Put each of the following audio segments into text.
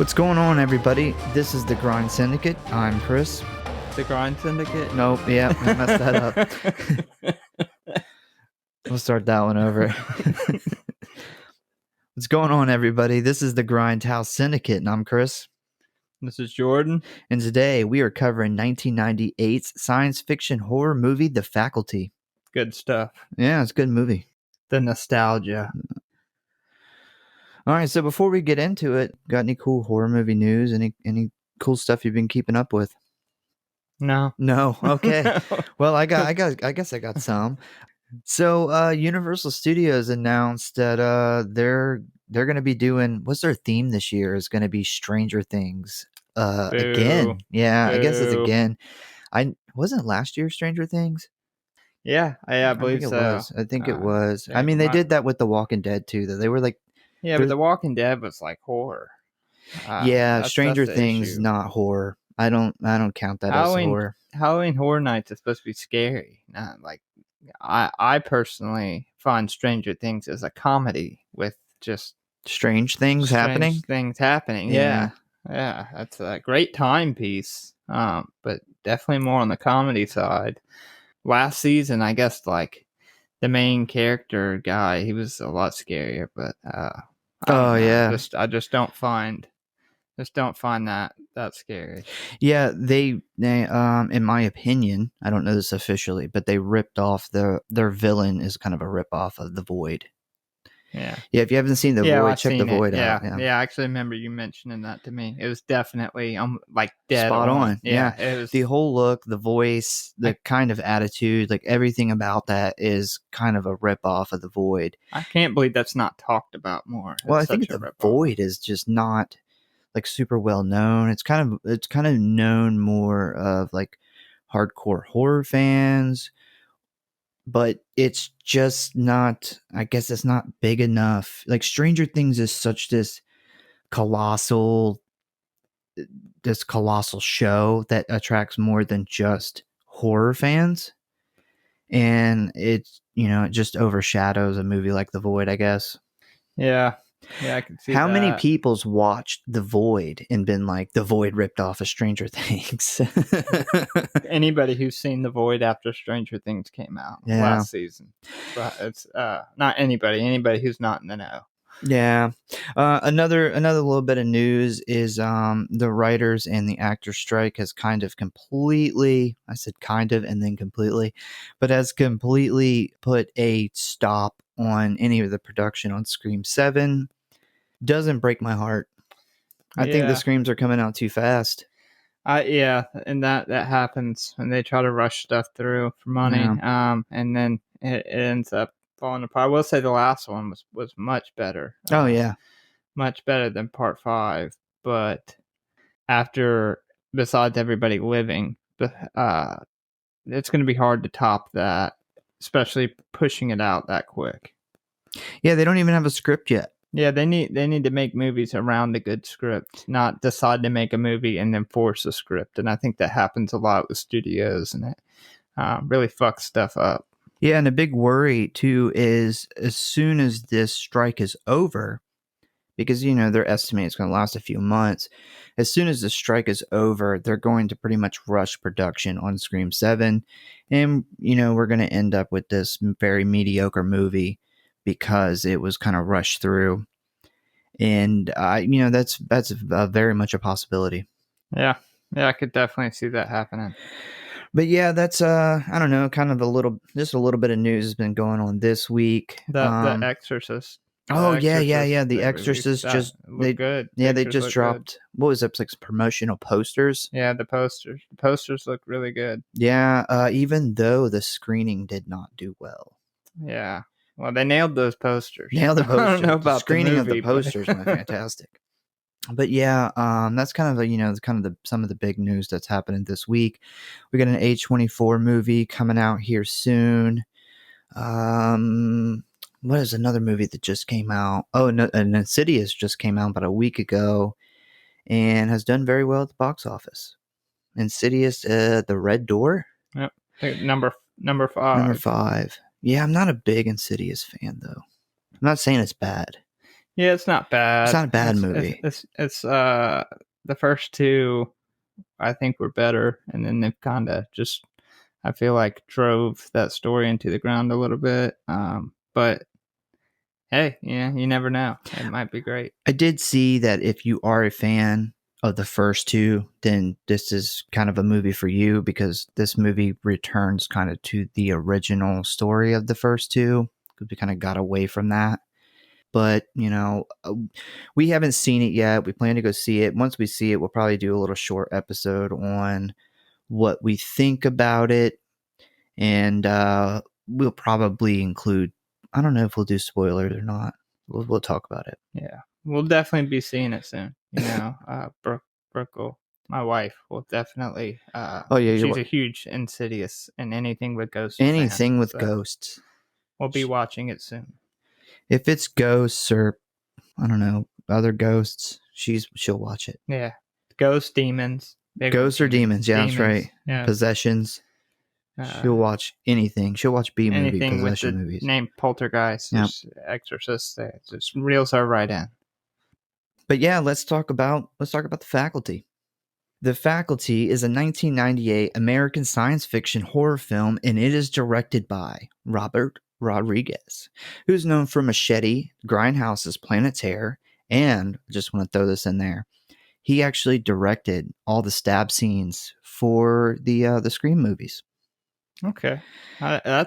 What's going on, everybody? This is the Grind Syndicate. I'm Chris. The Grind Syndicate? Nope, yeah, I messed that up. We'll start that one over. What's going on, everybody? This is the GrindHouse Syndicate, and I'm Chris. This is Jordan. And today we are covering 1998's science fiction horror movie, The Faculty. Good stuff. Yeah, it's a good movie. The nostalgia. All right, so before we get into it, got any cool horror movie news? Any cool stuff you've been keeping up with? No. Okay. Well, I guess I got some. So, Universal Studios announced that they're going to be doing, what's their theme this year? Is going to be Stranger Things again. Yeah, Boo. I guess it's again. Wasn't last year Stranger Things? Yeah, I believe so. I think it was. I mean, they did that with The Walking Dead too. Though they were like, yeah, but The Walking Dead was like horror. Stranger Things not horror. I don't count that as horror. Halloween Horror Nights is supposed to be scary. Not like I personally find Stranger Things as a comedy with just strange things happening. Yeah, that's a great timepiece. But definitely more on the comedy side. Last season, I guess, like the main character guy, he was a lot scarier. But I just don't find that scary. Yeah, they in my opinion, I don't know this officially, but they ripped off their villain is kind of a rip off of The Void. Yeah. If you haven't seen The Void, check The Void out. Yeah, I actually remember you mentioning that to me. It was definitely like dead spot on. Yeah. It was the whole look, the voice, the kind of attitude, like everything about that is kind of a rip off of The Void. I can't believe that's not talked about more. Well, I think The Void is just not like super well known. It's kind of known more of like hardcore horror fans, but it's just not, I guess it's not big enough. Like Stranger Things is such this colossal show that attracts more than just horror fans. And it just overshadows a movie like The Void, I guess. Yeah. Yeah, I can see How many people's watched The Void and been like, The Void ripped off of Stranger Things? Anybody who's seen The Void after Stranger Things came out last season. But it's not anybody who's not in the know. Yeah. Another little bit of news is the writers and the actors strike has kind of completely, I said kind of and then completely, but has completely put a stop on any of the production on Scream 7. Doesn't break my heart. I think the Screams are coming out too fast. And that happens when they try to rush stuff through for money. Yeah. And then it ends up falling apart. I will say the last one was much better. Much better than part 5. But besides everybody living, it's going to be hard to top that, especially pushing it out that quick. Yeah, they don't even have a script yet. Yeah, they need to make movies around a good script, not decide to make a movie and then force a script. And I think that happens a lot with studios, and it really fucks stuff up. Yeah, and a big worry too is as soon as this strike is over, because they're estimating it's going to last a few months. As soon as the strike is over, they're going to pretty much rush production on Scream 7, and we're going to end up with this very mediocre movie because it was kind of rushed through. And that's very much a possibility. Yeah, I could definitely see that happening. But yeah, that's I don't know, kind of a little bit of news has been going on this week. The Exorcist. The Exorcist just good. Yeah, they just dropped good. What was it, like promotional posters? Yeah, the posters look really good. Yeah, even though the screening did not do well. Yeah. Well, they nailed those posters. I don't know about the screening movie, of the posters went fantastic. But yeah, that's kind of some of the big news that's happening this week. We got an A24 movie coming out here soon. What is another movie that just came out? Oh, no, and Insidious just came out about a week ago and has done very well at the box office. Insidious, The Red Door. Yep, number 5. Number 5. Yeah, I'm not a big Insidious fan though. I'm not saying it's bad. Yeah, it's not bad. It's not a bad movie. It's the first two I think were better, and then they've kind of just, I feel like, drove that story into the ground a little bit. But hey, yeah, you never know. It might be great. I did see that if you are a fan of the first two, then this is kind of a movie for you, because this movie returns kind of to the original story of the first two, because we kind of got away from that. But, we haven't seen it yet. We plan to go see it. Once we see it, we'll probably do a little short episode on what we think about it. And we'll probably include, I don't know if we'll do spoilers or not. We'll talk about it. Yeah, we'll definitely be seeing it soon. Brooke, my wife, will definitely. Oh, yeah, she's a huge Insidious and anything with ghosts. Anything fan, with so ghosts. We'll be watching it soon. If it's ghosts or, I don't know, other ghosts, she'll watch it. Yeah, ghosts, demons. Ghosts or demons, yeah, that's right. Yeah. Possessions. She'll watch anything. She'll watch B-movie possession with the movies. Name Poltergeist, Yep. Exorcist. It just reels her right in. But yeah, let's talk about The Faculty. The Faculty is a 1998 American science fiction horror film, and it is directed by Robert Rodriguez, who's known for Machete, Grindhouse's Planet Terror, and I just want to throw this in there, he actually directed all the stab scenes for the Scream movies. Okay, I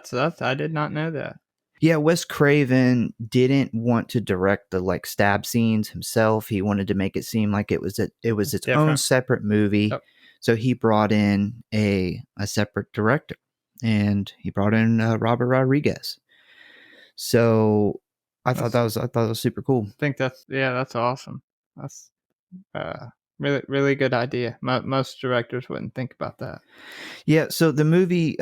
did not know that. Yeah, Wes Craven didn't want to direct the stab scenes himself. He wanted to make it seem like it was its own separate movie. Yep. So he brought in a separate director, and he brought in Robert Rodriguez. So I thought that was super cool. I think that's awesome. That's really, really good idea. Most directors wouldn't think about that. Yeah, so the movie,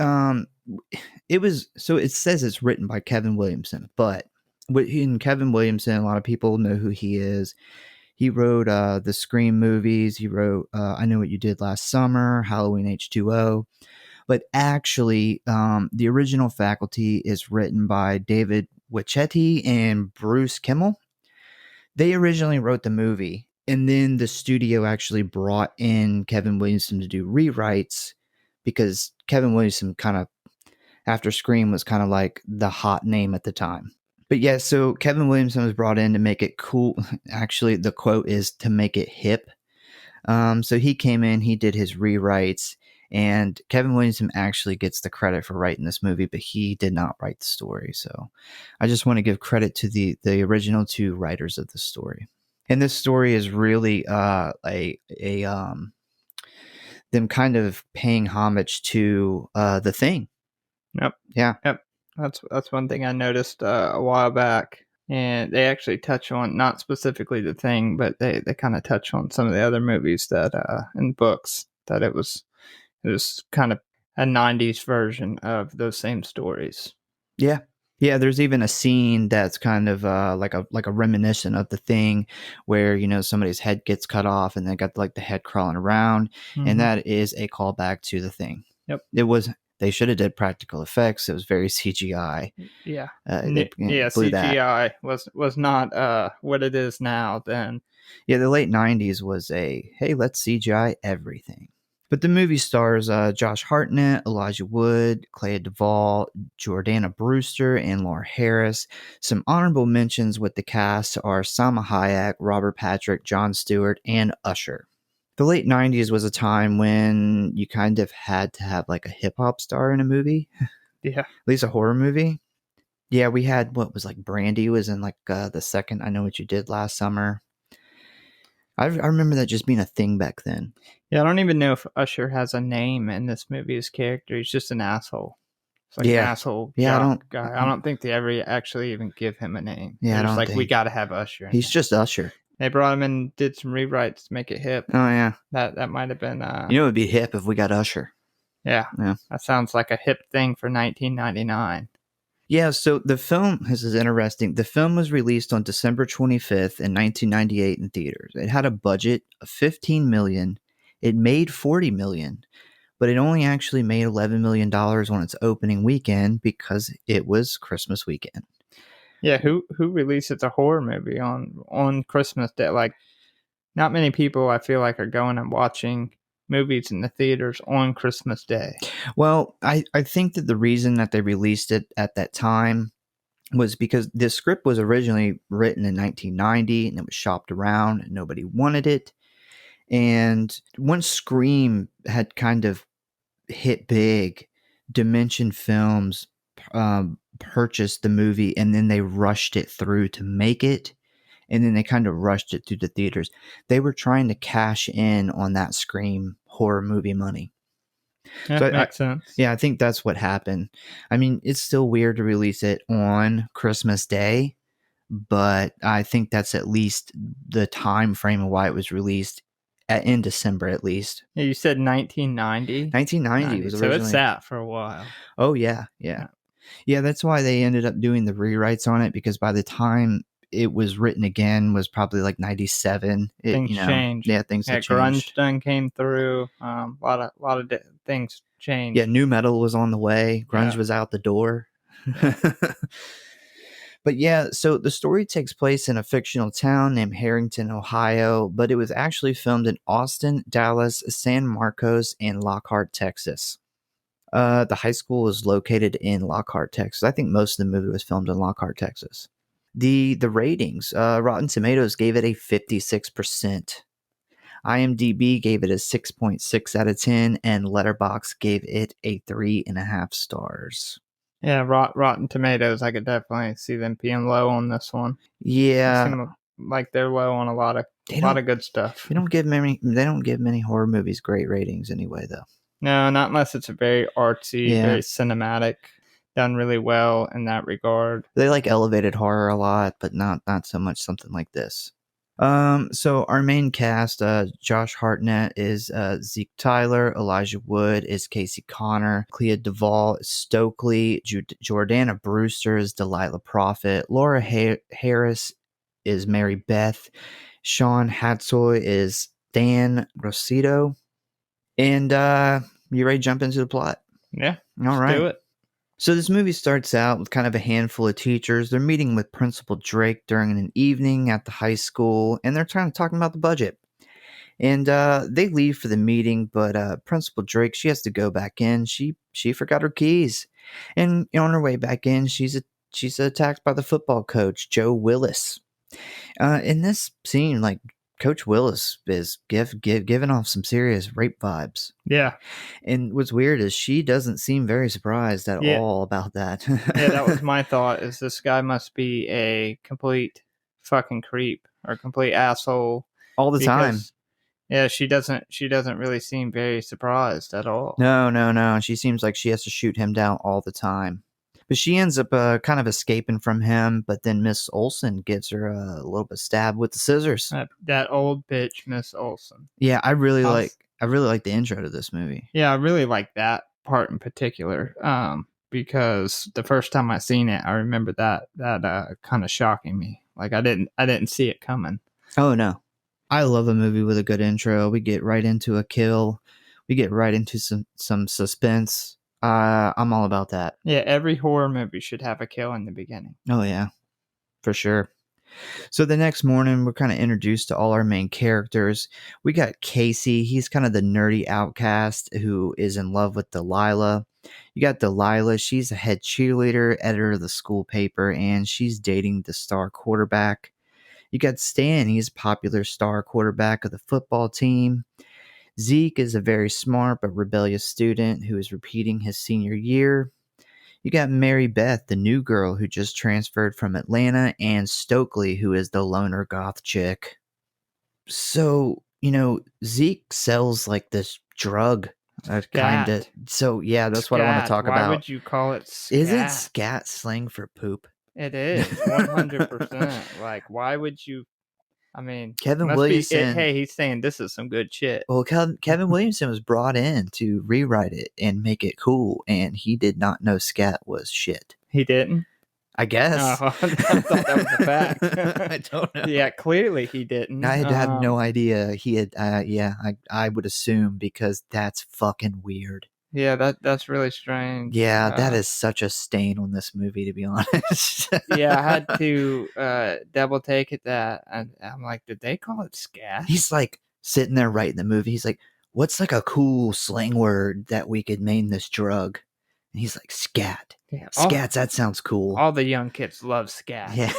it says it's written by Kevin Williamson, but in Kevin Williamson, a lot of people know who he is. He wrote the Scream movies. He wrote I Know What You Did Last Summer, Halloween H2O. But actually, the original Faculty is written by David Witchetti and Bruce Kimmel. They originally wrote the movie, and then the studio actually brought in Kevin Williamson to do rewrites, because Kevin Williamson kind of, after Scream, was kind of like the hot name at the time. But yeah, so Kevin Williamson was brought in to make it cool. Actually, the quote is to make it hip. So he came in, he did his rewrites, and Kevin Williamson actually gets the credit for writing this movie, but he did not write the story. So I just want to give credit to the original two writers of the story. And this story is really them kind of paying homage to The Thing. Yep. Yeah. Yep. That's one thing I noticed a while back. And they actually touch on, not specifically The Thing, but they kind of touch on some of the other movies that in books, that it was kind of a 90s version of those same stories. Yeah. Yeah, there's even a scene that's kind of like a reminiscent of The Thing, where somebody's head gets cut off and they got the head crawling around, and that is a callback to The Thing. Yep. They should have did practical effects. It was very CGI. Yeah. CGI was not what it is now then. Yeah, the late 90s was hey, let's CGI everything. But the movie stars Josh Hartnett, Elijah Wood, Clea Duvall, Jordana Brewster, and Laura Harris. Some honorable mentions with the cast are Salma Hayek, Robert Patrick, Jon Stewart, and Usher. The late 90s was a time when you kind of had to have a hip-hop star in a movie. Yeah. At least a horror movie. Yeah, we had Brandy was in the second I Know What You Did Last Summer. I remember that just being a thing back then. Yeah, I don't even know if Usher has a name in this movie. His character, he's just an asshole. It's an asshole guy. I don't think they ever actually even give him a name. Yeah, I don't think. We got to have Usher. He's just Usher. They brought him in and did some rewrites to make it hip. Oh, yeah. That might have been... it would be hip if we got Usher. Yeah. That sounds like a hip thing for 1999. Yeah, so the film, this is interesting. The film was released on December 25th in 1998 in theaters. It had a budget of $15 million. It made $40 million, but it only actually made $11 million on its opening weekend because it was Christmas weekend. Yeah, who releases a horror movie on Christmas Day? Like, not many people I feel like are going and watching movies in the theaters on Christmas Day. Well, I think that the reason that they released it at that time was because the script was originally written in 1990 and it was shopped around and nobody wanted it. And once Scream had kind of hit big, Dimension Films purchased the movie and then they rushed it through to make it. And then they kind of rushed it through the theaters. They were trying to cash in on that Scream horror movie money. Yeah, So makes sense. yeah, I think that's what happened. I mean, it's still weird to release it on Christmas Day, but I think that's at least the time frame of why it was released in December at least. Yeah, you said 1990? 1990 was So originally. it sat for a while. Oh, yeah. Yeah, that's why they ended up doing the rewrites on it, because by the time it was written again was probably like 97. Things changed. Yeah, things had Grunge changed. done came through. A lot of things changed. Yeah, new metal was on the way. Grunge was out the door. Yeah. But yeah, so the story takes place in a fictional town named Harrington, Ohio, but it was actually filmed in Austin, Dallas, San Marcos, and Lockhart, Texas. The high school is located in Lockhart, Texas. I think most of the movie was filmed in Lockhart, Texas. The ratings, Rotten Tomatoes gave it a 56%. IMDb gave it a 6.6 out of 10, and Letterboxd gave it a 3.5 stars. Yeah, Rotten Tomatoes, I could definitely see them being low on this one. Yeah, they seem like they're low on a lot of good stuff. They don't give many horror movies great ratings anyway, though. No, not unless it's a very artsy, very cinematic, done really well in that regard. They like elevated horror a lot, but not so much something like this. So our main cast, Josh Hartnett is Zeke Tyler, Elijah Wood is Casey Connor, Clea Duvall is Stokely, Jordana Brewster is Delilah Prophet, Laura Harris is Mary Beth, Sean Hatsoy is Dan Rossito, and you ready to jump into the plot? Yeah, all right. Do it. So this movie starts out with kind of a handful of teachers. They're meeting with Principal Drake during an evening at the high school, and they're talking about the budget. And they leave for the meeting, but Principal Drake, she has to go back in. She forgot her keys, and on her way back in, she's attacked by the football coach, Joe Willis. In this scene, like, Coach Willis is giving off some serious rape vibes. Yeah. And what's weird is she doesn't seem very surprised at all about that. Yeah, that was my thought, is this guy must be a complete fucking creep or complete asshole. All the time. Yeah, she doesn't really seem very surprised at all. No. She seems like she has to shoot him down all the time. But she ends up kind of escaping from him, but then Miss Olsen gives her a little bit of stab with the scissors. That old bitch, Miss Olsen. Yeah, I really like the intro to this movie. Yeah, I really like that part in particular, because the first time I seen it, I remember that kind of shocking me. Like I didn't see it coming. Oh no, I love a movie with a good intro. We get right into a kill. We get right into some suspense. I'm all about that. Yeah, every horror movie should have a kill in the beginning. Oh yeah, for sure. So the next morning, we're kind of introduced to all our main characters. We got Casey. He's kind of the nerdy outcast who is in love with Delilah. You got Delilah. She's a head cheerleader, editor of the school paper, and she's dating the star quarterback. You got Stan. He's a popular star quarterback of the football team. Zeke is a very smart but rebellious student who is repeating his senior year. You got Mary Beth, the new girl who just transferred from Atlanta, and Stokely, who is the loner goth chick. So, Zeke sells like this drug. Kind of. So, yeah, that's what I want to talk about. Why would you call it scat? Isn't scat slang for poop? It is, 100%. Like, why would you... I mean, Kevin Williamson. Hey, he's saying this is some good shit. Well, Kevin Williamson was brought in to rewrite it and make it cool, and he did not know scat was shit. He didn't? I guess. Oh, I thought that was a fact. I don't know. Yeah, clearly he didn't. I had no idea. He had. I would assume, because that's fucking weird. Yeah, that's really strange. Yeah, that is such a stain on this movie, to be honest. Yeah, I had to double take it that I'm like, did they call it scat? He's like sitting there writing the movie. He's like, what's like a cool slang word that we could name this drug? And he's like, scat. Yeah, Scats, that sounds cool. All the young kids love scat. Yeah.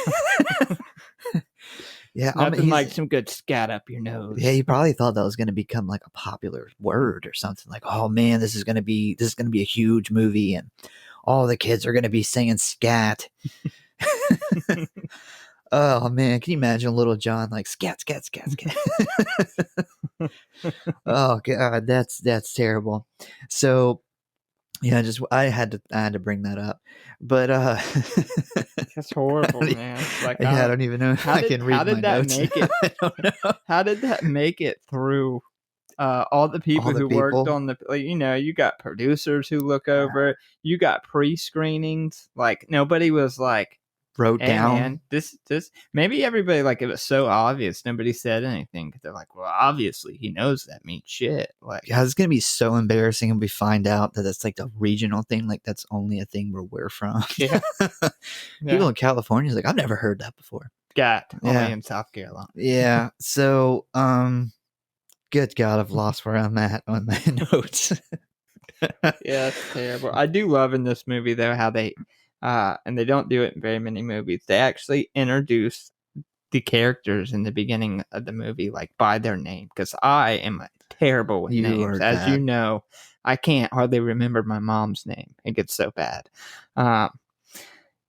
Yeah, Nothing like some good scat up your nose. Yeah, he probably thought that was going to become like a popular word or something. Like, oh man, this is going to be a huge movie, and all the kids are going to be singing scat. Oh man, can you imagine little John like scat, scat, scat, scat? Oh god, that's terrible. So yeah, I had to bring that up, but that's horrible, man. Like I don't even know if I can read my notes. Make it? I don't know. How did that make it through? All the people who worked on the, like, you got producers who look over it. You got pre-screenings. Like nobody was like wrote down. Man, this maybe everybody, like, it was so obvious nobody said anything because they're like, well, obviously he knows that means shit. Like, yeah, it's gonna be so embarrassing when we find out that that's like the regional thing. Like that's only a thing where we're from. Yeah. People in California is like, I've never heard that before. Only in South Carolina. Yeah. So good God, I've lost where I'm at on my notes. Yeah, it's terrible. I do love in this movie though how they and they don't do it in very many movies. They actually introduce the characters in the beginning of the movie like by their name, because I am terrible with names. As you know, I can't hardly remember my mom's name. It gets so bad.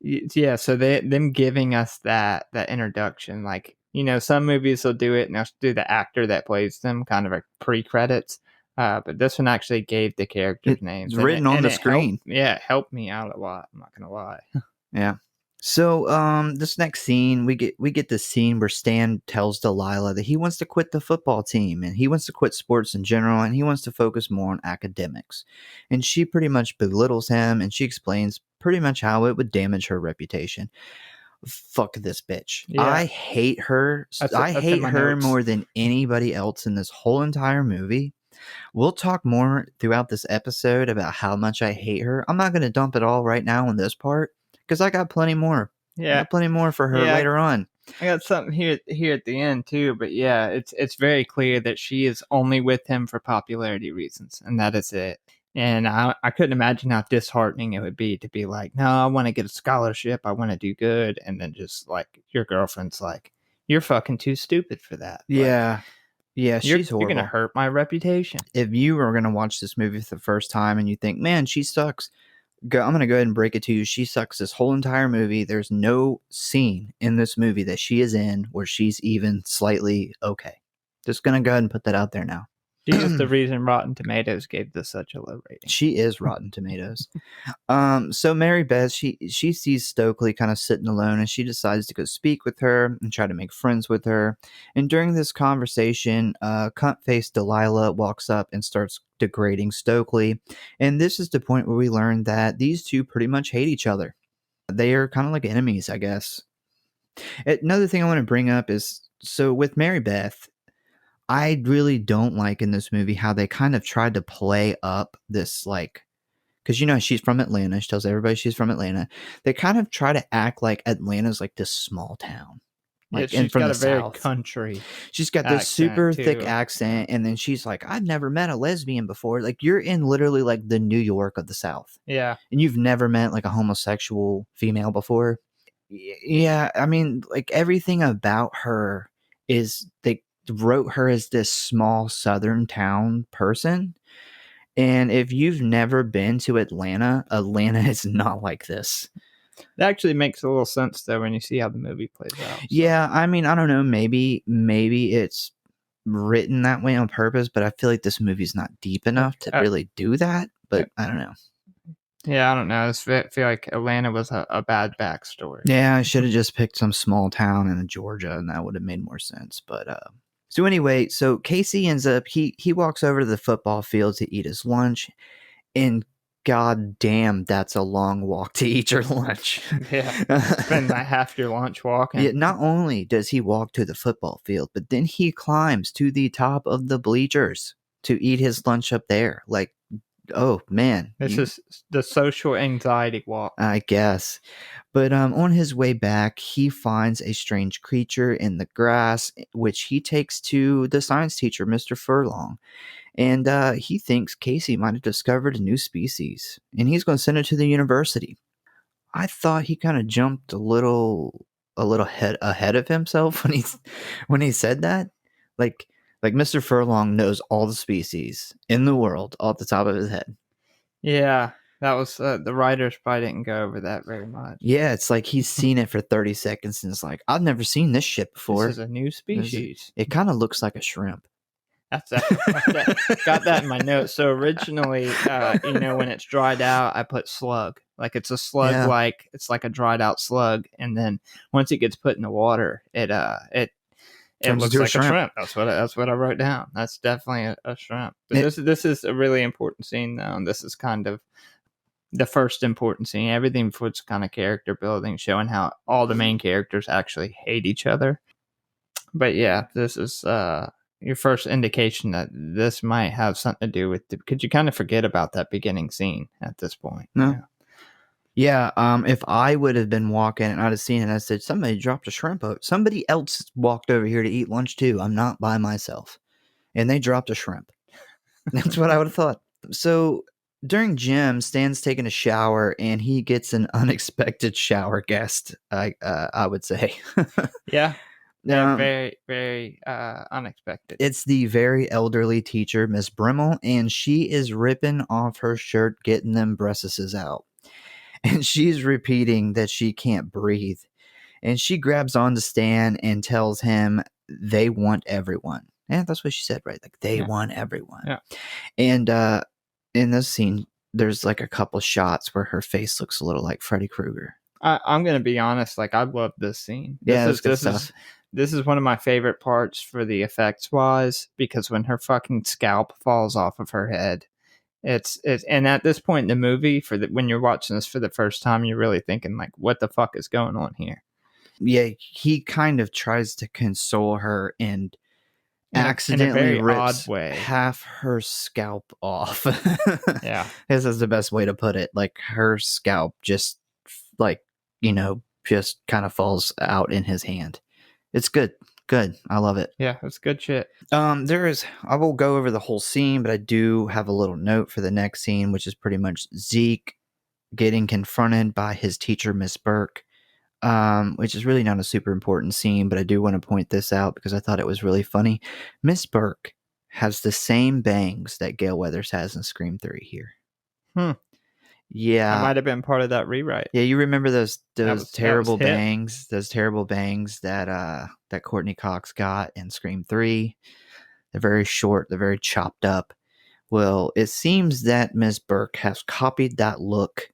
Yeah, so them giving us that introduction, like, some movies will do it and they'll do the actor that plays them, kind of a pre-credits. But this one actually gave the characters' names. It's written on the screen. It helped me out a lot. I'm not gonna lie. Yeah. So this next scene, we get this scene where Stan tells Delilah that he wants to quit the football team and he wants to quit sports in general and he wants to focus more on academics. And she pretty much belittles him and she explains pretty much how it would damage her reputation. Fuck this bitch. Yeah. I hate her. I hate her more than anybody else in this whole entire movie. We'll talk more throughout this episode about how much I hate her. I'm not going to dump it all right now in this part because I got plenty more. Yeah, I got plenty more for her later on. I got something here at the end too, but yeah, it's very clear that she is only with him for popularity reasons, and that is it. And I couldn't imagine how disheartening it would be to be like, no, I want to get a scholarship, I want to do good, and then just like your girlfriend's like, you're fucking too stupid for that. Yeah. Like, yeah, she's horrible. You're going to hurt my reputation. If you are going to watch this movie for the first time and you think, man, she sucks, I'm going to go ahead and break it to you. She sucks this whole entire movie. There's no scene in this movie that she is in where she's even slightly okay. Just going to go ahead and put that out there now. She is the reason Rotten Tomatoes gave this such a low rating. She is Rotten Tomatoes. So Mary Beth, she sees Stokely kind of sitting alone and she decides to go speak with her and try to make friends with her. And during this conversation, cunt-faced Delilah walks up and starts degrading Stokely. And this is the point where we learn that these two pretty much hate each other. They are kind of like enemies, I guess. Another thing I want to bring up is, so with Mary Beth, I really don't like in this movie how they kind of tried to play up this, like, because, she's from Atlanta. She tells everybody she's from Atlanta. They kind of try to act like Atlanta's like this small town. Like, yeah, she's got a very country. She's got this super thick accent. And then she's like, I've never met a lesbian before. Like, you're in literally like the New York of the South. Yeah. And you've never met like a homosexual female before. Yeah. I mean, like everything about her is they wrote her as this small southern town person, and if you've never been to Atlanta is not like this. That actually makes a little sense though when you see how the movie plays out. So. Yeah, I mean, I don't know, maybe it's written that way on purpose, but I feel like this movie's not deep enough to really do that, but I don't know. Yeah, I don't know. I feel like Atlanta was a bad backstory. Yeah, I should have just picked some small town in Georgia and that would have made more sense, but so anyway, so Casey ends up, he walks over to the football field to eat his lunch, and god damn, that's a long walk to eat your lunch. Yeah, spend half your lunch walking. Yeah, not only does he walk to the football field, but then he climbs to the top of the bleachers to eat his lunch up there. Like, Oh man, This is the social anxiety walk. I guess. But on his way back, he finds a strange creature in the grass, which he takes to the science teacher, Mr. Furlong. And he thinks Casey might have discovered a new species, and he's going to send it to the university. I thought he kind of jumped ahead of himself when he said that. Like Mr. Furlong knows all the species in the world off the top of his head. Yeah, that was the writers probably didn't go over that very much. Yeah, it's like he's seen it for 30 seconds and it's like, I've never seen this shit before. This is a new species. It kind of looks like a shrimp. Got that in my notes. So originally, when it's dried out, I put slug. Like it's a slug, Yeah. it's like a dried out slug, and then once it gets put in the water, it looks like a shrimp. That's what I wrote down. That's definitely a shrimp. But this is a really important scene, though. And this is kind of the first important scene. Everything puts kind of character building, showing how all the main characters actually hate each other. But yeah, this is your first indication that this might have something to do with because you kind of forget about that beginning scene at this point. No. Yeah, if I would have been walking and I'd have seen it, I said, somebody dropped a shrimp over. Somebody else walked over here to eat lunch too. I'm not by myself. And they dropped a shrimp. That's what I would have thought. So during gym, Stan's taking a shower and he gets an unexpected shower guest, I would say. Yeah. Very, very unexpected. It's the very elderly teacher, Miss Brimmel, and she is ripping off her shirt, getting them breasts out. And she's repeating that she can't breathe. And she grabs onto Stan and tells him they want everyone. Yeah, that's what she said, right? Like, they want everyone. Yeah. And in this scene, there's like a couple shots where her face looks a little like Freddy Krueger. I'm going to be honest. Like, I love this scene. This is one of my favorite parts for the effects wise, because when her fucking scalp falls off of her head, it's and at this point in the movie, when you're watching this for the first time, you're really thinking like, what the fuck is going on here? Yeah, he kind of tries to console her and accidentally rips half her scalp off. Yeah, this is the best way to put it. Like, her scalp just just kind of falls out in his hand. It's good. I love it. Yeah, it's good shit. I will go over the whole scene, but I do have a little note for the next scene, which is pretty much Zeke getting confronted by his teacher, Miss Burke, which is really not a super important scene, but I do want to point this out because I thought it was really funny. Miss Burke has the same bangs that Gale Weathers has in Scream 3 here. Yeah, that might have been part of that rewrite. Yeah, you remember those terrible bangs, that Courtney Cox got in Scream 3. They're very short, they're very chopped up. Well, it seems that Miss Burke has copied that look,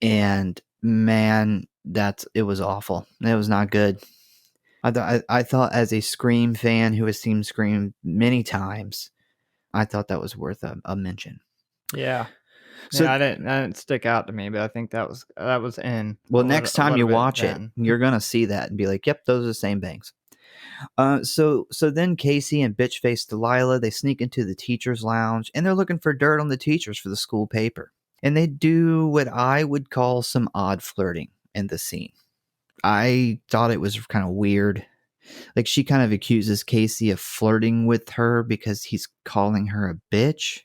and man, it was awful. It was not good. I thought, as a Scream fan who has seen Scream many times, I thought that was worth a mention. Yeah. So that didn't stick out to me, but I think that was in. Well, next time you watch it, you're gonna see that and be like, "Yep, those are the same bangs." So then Casey and bitch-faced Delilah, they sneak into the teacher's lounge and they're looking for dirt on the teachers for the school paper, and they do what I would call some odd flirting in the scene. I thought it was kind of weird. Like, she kind of accuses Casey of flirting with her because he's calling her a bitch.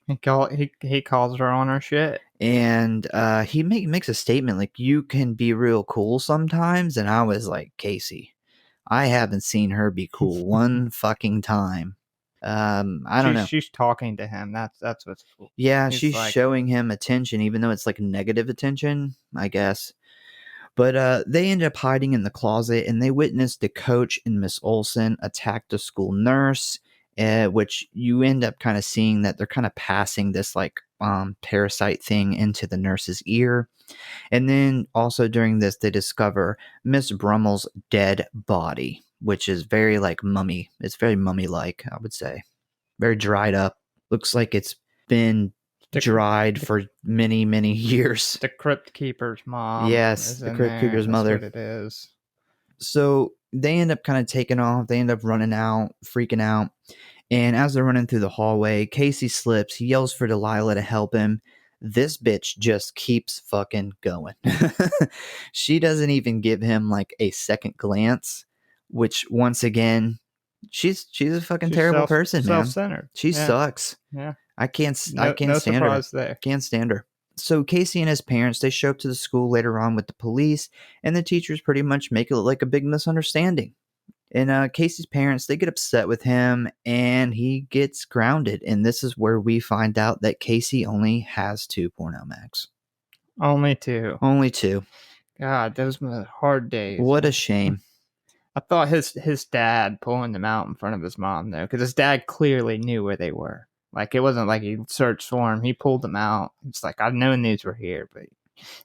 He calls her on her shit. And he makes a statement like, you can be real cool sometimes. And I was like, Casey, I haven't seen her be cool one fucking time. I don't know. She's talking to him. That's what's cool. Yeah, she's showing him attention, even though it's like negative attention, I guess. But they end up hiding in the closet, and they witness the coach and Miss Olsen attack the school nurse, which you end up kind of seeing that they're kind of passing this like parasite thing into the nurse's ear. And then also during this, they discover Miss Brummel's dead body, which is very like mummy. It's very mummy-like, I would say. Very dried up. Looks like it's been dried for many, many years. The Crypt Keeper's mom. Yes, the Crypt Keeper's mother. That's what it is. So they end up kind of taking off. They end up running out, freaking out. And as they're running through the hallway, Casey slips. He yells for Delilah to help him. This bitch just keeps fucking going. She doesn't even give him like a second glance, which once again, she's a fucking terrible person, man. Self-centered. She sucks. Yeah. I can't No stand her. surprise there. Can't stand her. So Casey and his parents, they show up to the school later on with the police, and the teachers pretty much make it look like a big misunderstanding. And Casey's parents, they get upset with him, and he gets grounded. And this is where we find out that Casey only has 2 porno mags. Only 2. Only 2. God, those were hard days. What a shame. I thought his dad pulling them out in front of his mom, though, because his dad clearly knew where they were. Like, it wasn't like he searched for them. He pulled them out. It's like, I've known these were here, but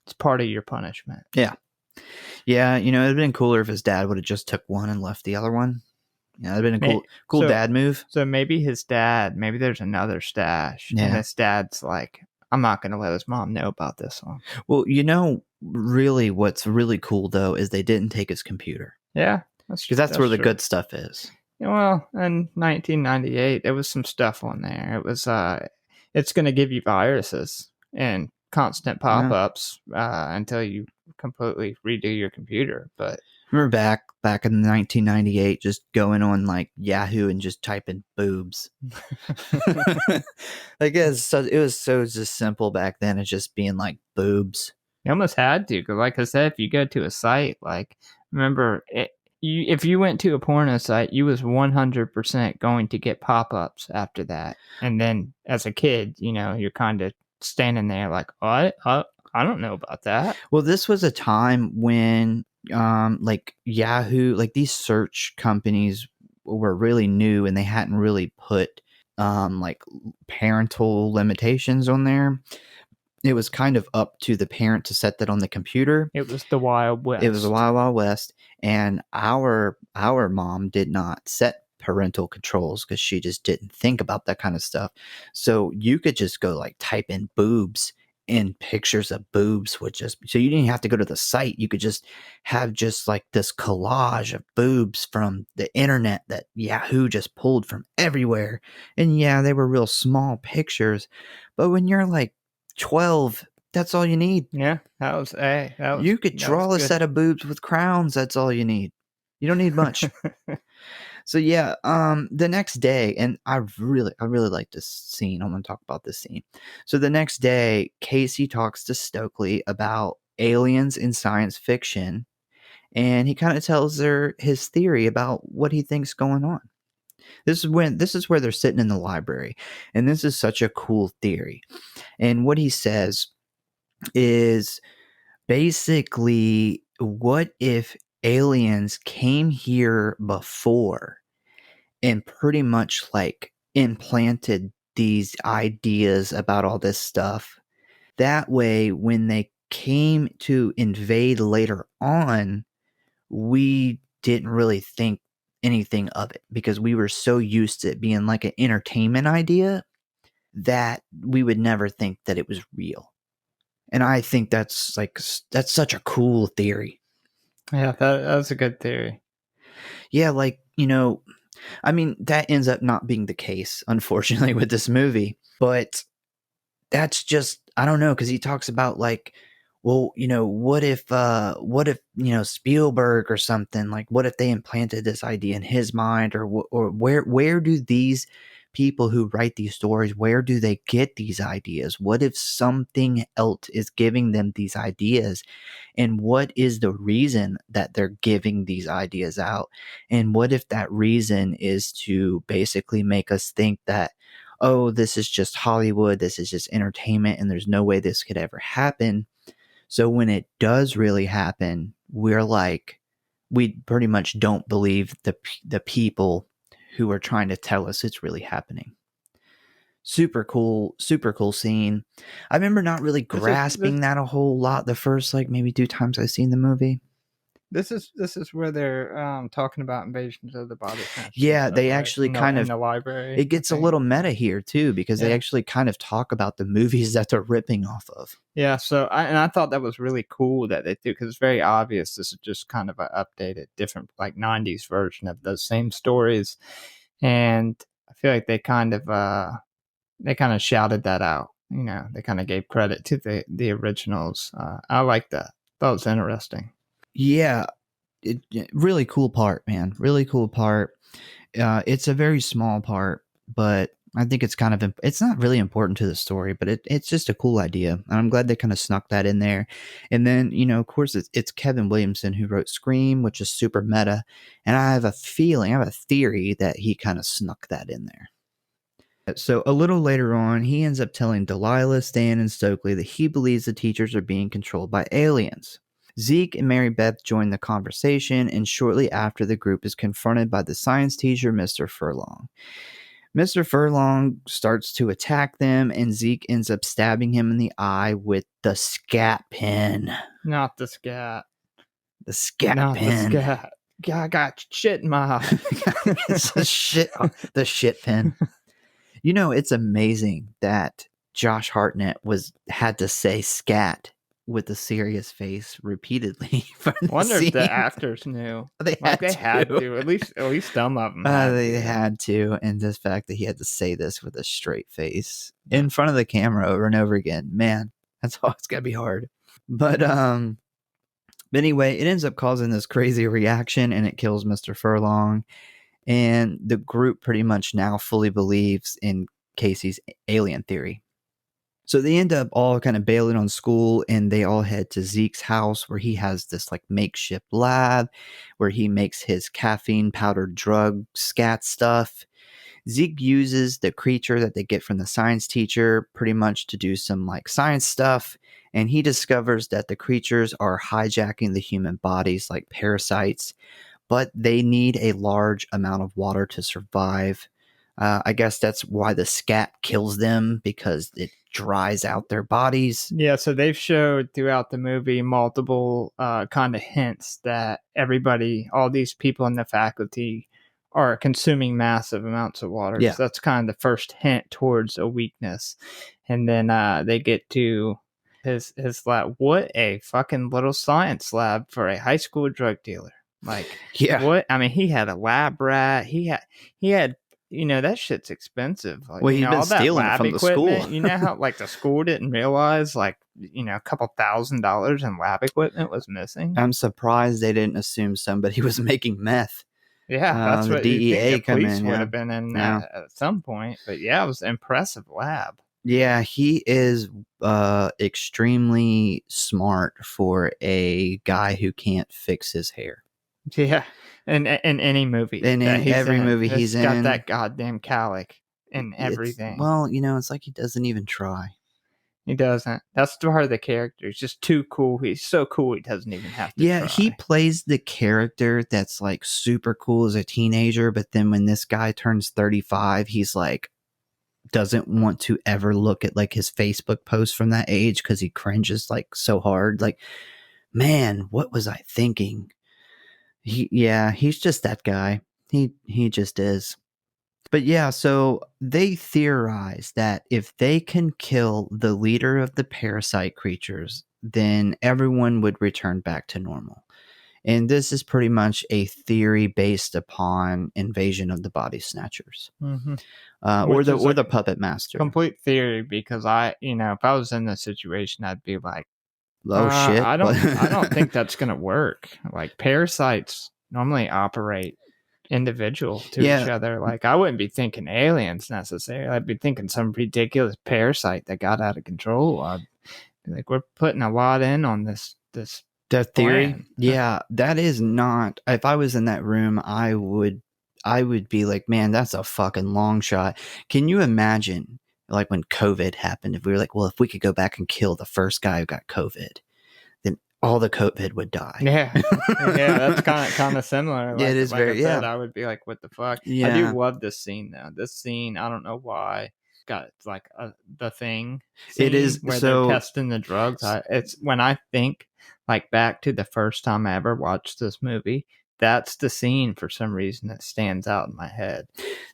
it's part of your punishment. Yeah. Yeah, you know, it'd been cooler if his dad would have just took one and left the other one. Yeah, it'd been a cool dad move. So maybe maybe there's another stash. Yeah. And his dad's like, I'm not going to let his mom know about this one. Well, you know, really what's really cool, though, is they didn't take his computer. Yeah. Because that's where the good stuff is. Yeah, well, in 1998, there was some stuff on there. It was, it's going to give you viruses and constant pop-ups until you completely redo your computer. But remember back in 1998, just going on like Yahoo and just typing boobs. Like it was so just simple back then. It's just being like boobs. You almost had to, because like I said, if you go to a site, like remember if you went to a porno site, you was 100% going to get pop-ups after that. And then as a kid, you know, you're kind of standing there like, what? I don't know about that. Well, this was a time when like Yahoo, like these search companies were really new, and they hadn't really put like parental limitations on there. It was kind of up to the parent to set that on the computer. It was the Wild West. It was the Wild West, and our mom did not set parental controls because she just didn't think about that kind of stuff. So you could just go like type in boobs, and pictures of boobs would just, so you didn't have to go to the site. You could just have just like this collage of boobs from the internet that Yahoo just pulled from everywhere. And yeah, they were real small pictures, but when you're like 12, that's all you need. Yeah, you could draw a set of boobs with crowns. That's all you need. You don't need much. So yeah, the next day, and I really like this scene. I want to talk about this scene. So the next day, Casey talks to Stokely about aliens in science fiction, and he kind of tells her his theory about what he thinks going on. This is where they're sitting in the library, and this is such a cool theory. And what he says is basically, what if aliens came here before and pretty much like implanted these ideas about all this stuff? That way, when they came to invade later on, we didn't really think anything of it because we were so used to it being like an entertainment idea that we would never think that it was real. And I think that's such a cool theory. Yeah, that's a good theory. Yeah, like, you know, I mean, that ends up not being the case, unfortunately, with this movie. But that's just, I don't know, because he talks about like, well, you know, what if, you know, Spielberg or something, like, what if they implanted this idea in his mind, or where do these people who write these stories, where do they get these ideas? What if something else is giving them these ideas? And what is the reason that they're giving these ideas out? And what if that reason is to basically make us think that, oh, this is just Hollywood, this is just entertainment, and there's no way this could ever happen. So when it does really happen, we're like, we pretty much don't believe the people who are trying to tell us it's really happening. Super cool scene. I remember not really grasping that a whole lot the first like maybe 2 times I've seen the movie. This is where they're talking about invasions of the body snatchers. Yeah, they actually kind of in the library. It gets a little meta here too, because they actually kind of talk about the movies that they're ripping off of. Yeah, so I thought that was really cool that they do, because it's very obvious this is just kind of an updated, different like 90s version of those same stories. And I feel like they kind of shouted that out. You know, they kind of gave credit to the originals. I like that. That was interesting. Yeah, really cool part, man. Really cool part. It's a very small part, but I think it's kind of it's not really important to the story, but it's just a cool idea, and I'm glad they kind of snuck that in there. And then of course, it's Kevin Williamson who wrote Scream, which is super meta, and I have a theory that he kind of snuck that in there. So a little later on, he ends up telling Delilah, Stan, and Stokely that he believes the teachers are being controlled by aliens. Zeke and Mary Beth join the conversation, and shortly after, the group is confronted by the science teacher, Mr. Furlong. Mr. Furlong starts to attack them, and Zeke ends up stabbing him in the eye with the scat pen. Not the scat. The scat Not pen. The scat. I got shit in my eye. It's the shit pen. It's amazing that Josh Hartnett had to say scat with a serious face repeatedly. I wonder if the actors knew. They had to. At least some of them. They had to, and the fact that he had to say this with a straight face in front of the camera over and over again, man, that's all. It's gotta be hard. But anyway, it ends up causing this crazy reaction, and it kills Mr. Furlong. And the group pretty much now fully believes in Casey's alien theory. So they end up all kind of bailing on school, and they all head to Zeke's house, where he has this like makeshift lab where he makes his caffeine powdered drug scat stuff. Zeke uses the creature that they get from the science teacher pretty much to do some like science stuff, and he discovers that the creatures are hijacking the human bodies like parasites, but they need a large amount of water to survive. I guess that's why the scat kills them, because it dries out their bodies. Yeah, so they've showed throughout the movie multiple kind of hints that all these people in the faculty are consuming massive amounts of water. Yeah. So that's kind of the first hint towards a weakness. And then they get to his lab. What a fucking little science lab for a high school drug dealer. Like, yeah. What? I mean, he had a lab rat. He had that shit's expensive. Like, well, he's been stealing it from the school. You know how like the school didn't realize like a couple $1,000s in lab equipment was missing. I'm surprised they didn't assume somebody was making meth. Yeah, that's what the DEA come in. Would have been in at some point, but yeah, it was an impressive lab. Yeah, he is extremely smart for a guy who can't fix his hair. Yeah, in any movie. In every movie he's in. Got that goddamn cowlick in everything. It's like he doesn't even try. He doesn't. That's part of the character. He's just too cool. He's so cool he doesn't even have to try. He plays the character that's like super cool as a teenager, but then when this guy turns 35, he's like doesn't want to ever look at like his Facebook posts from that age because he cringes like so hard. Like, man, what was I thinking? He's just that guy. He just is. But yeah, so they theorize that if they can kill the leader of the parasite creatures, then everyone would return back to normal. And this is pretty much a theory based upon Invasion of the Body Snatchers, or the Puppet Master. Complete theory, because if I was in this situation, I'd be like, "Oh shit!" I don't think that's gonna work. Like, parasites normally operate individual to each other. Like, I wouldn't be thinking aliens necessarily. I'd be thinking some ridiculous parasite that got out of control. I'd be like, we're putting a lot in on this. That theory, that is not. If I was in that room, I would be like, man, that's a fucking long shot. Can you imagine, like when COVID happened, if we were like, well, if we could go back and kill the first guy who got COVID, then all the COVID would die. Yeah, that's kind of similar. It is very. I would be like, what the fuck? Yeah. I do love this scene though. This scene, I don't know why. Got like the thing. It is where they're testing the drugs. It's when I think like back to the first time I ever watched this movie. That's the scene for some reason that stands out in my head.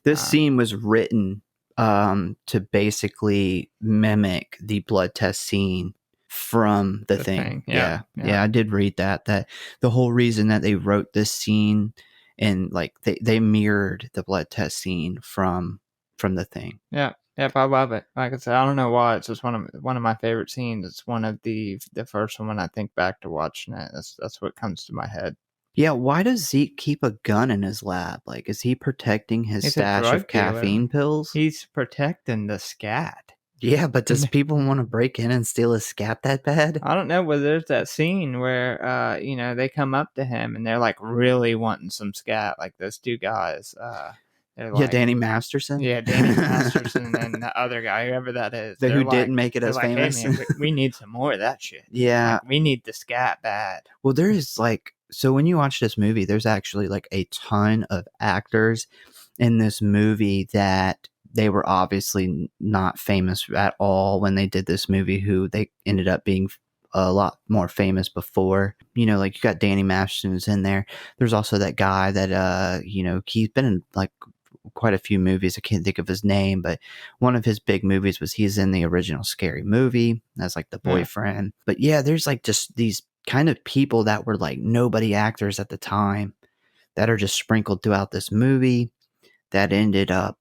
This scene was written to basically mimic the blood test scene from the thing. Yeah, I did read that the whole reason that they wrote this scene and like they mirrored the blood test scene from from The Thing. Yeah. Yep, I love it. Like I said, I don't know why. It's just one of my favorite scenes. It's one of the first one when I think back to watching it. That's what comes to my head. Yeah, why does Zeke keep a gun in his lab? Like, is he protecting his He's a stash drug of caffeine pills? He's protecting the scat. Yeah, but does people want to break in and steal his scat that bad? I don't know, but there's that scene where, they come up to him and they're like really wanting some scat, like those two guys. Yeah, Danny Masterson. Yeah, Danny Masterson and the other guy, whoever that is. Who didn't make it as like, famous. Hey, man, we need some more of that shit. Yeah. Like, we need the scat bad. Well, there is so when you watch this movie, there's actually like a ton of actors in this movie that they were obviously not famous at all when they did this movie, who they ended up being a lot more famous before. Like you got Danny Masterson's in there. There's also that guy that, he's been in like quite a few movies. I can't think of his name, but one of his big movies was he's in the original Scary Movie as like the boyfriend. Yeah. But yeah, there's like just these kind of people that were like nobody actors at the time that are just sprinkled throughout this movie that ended up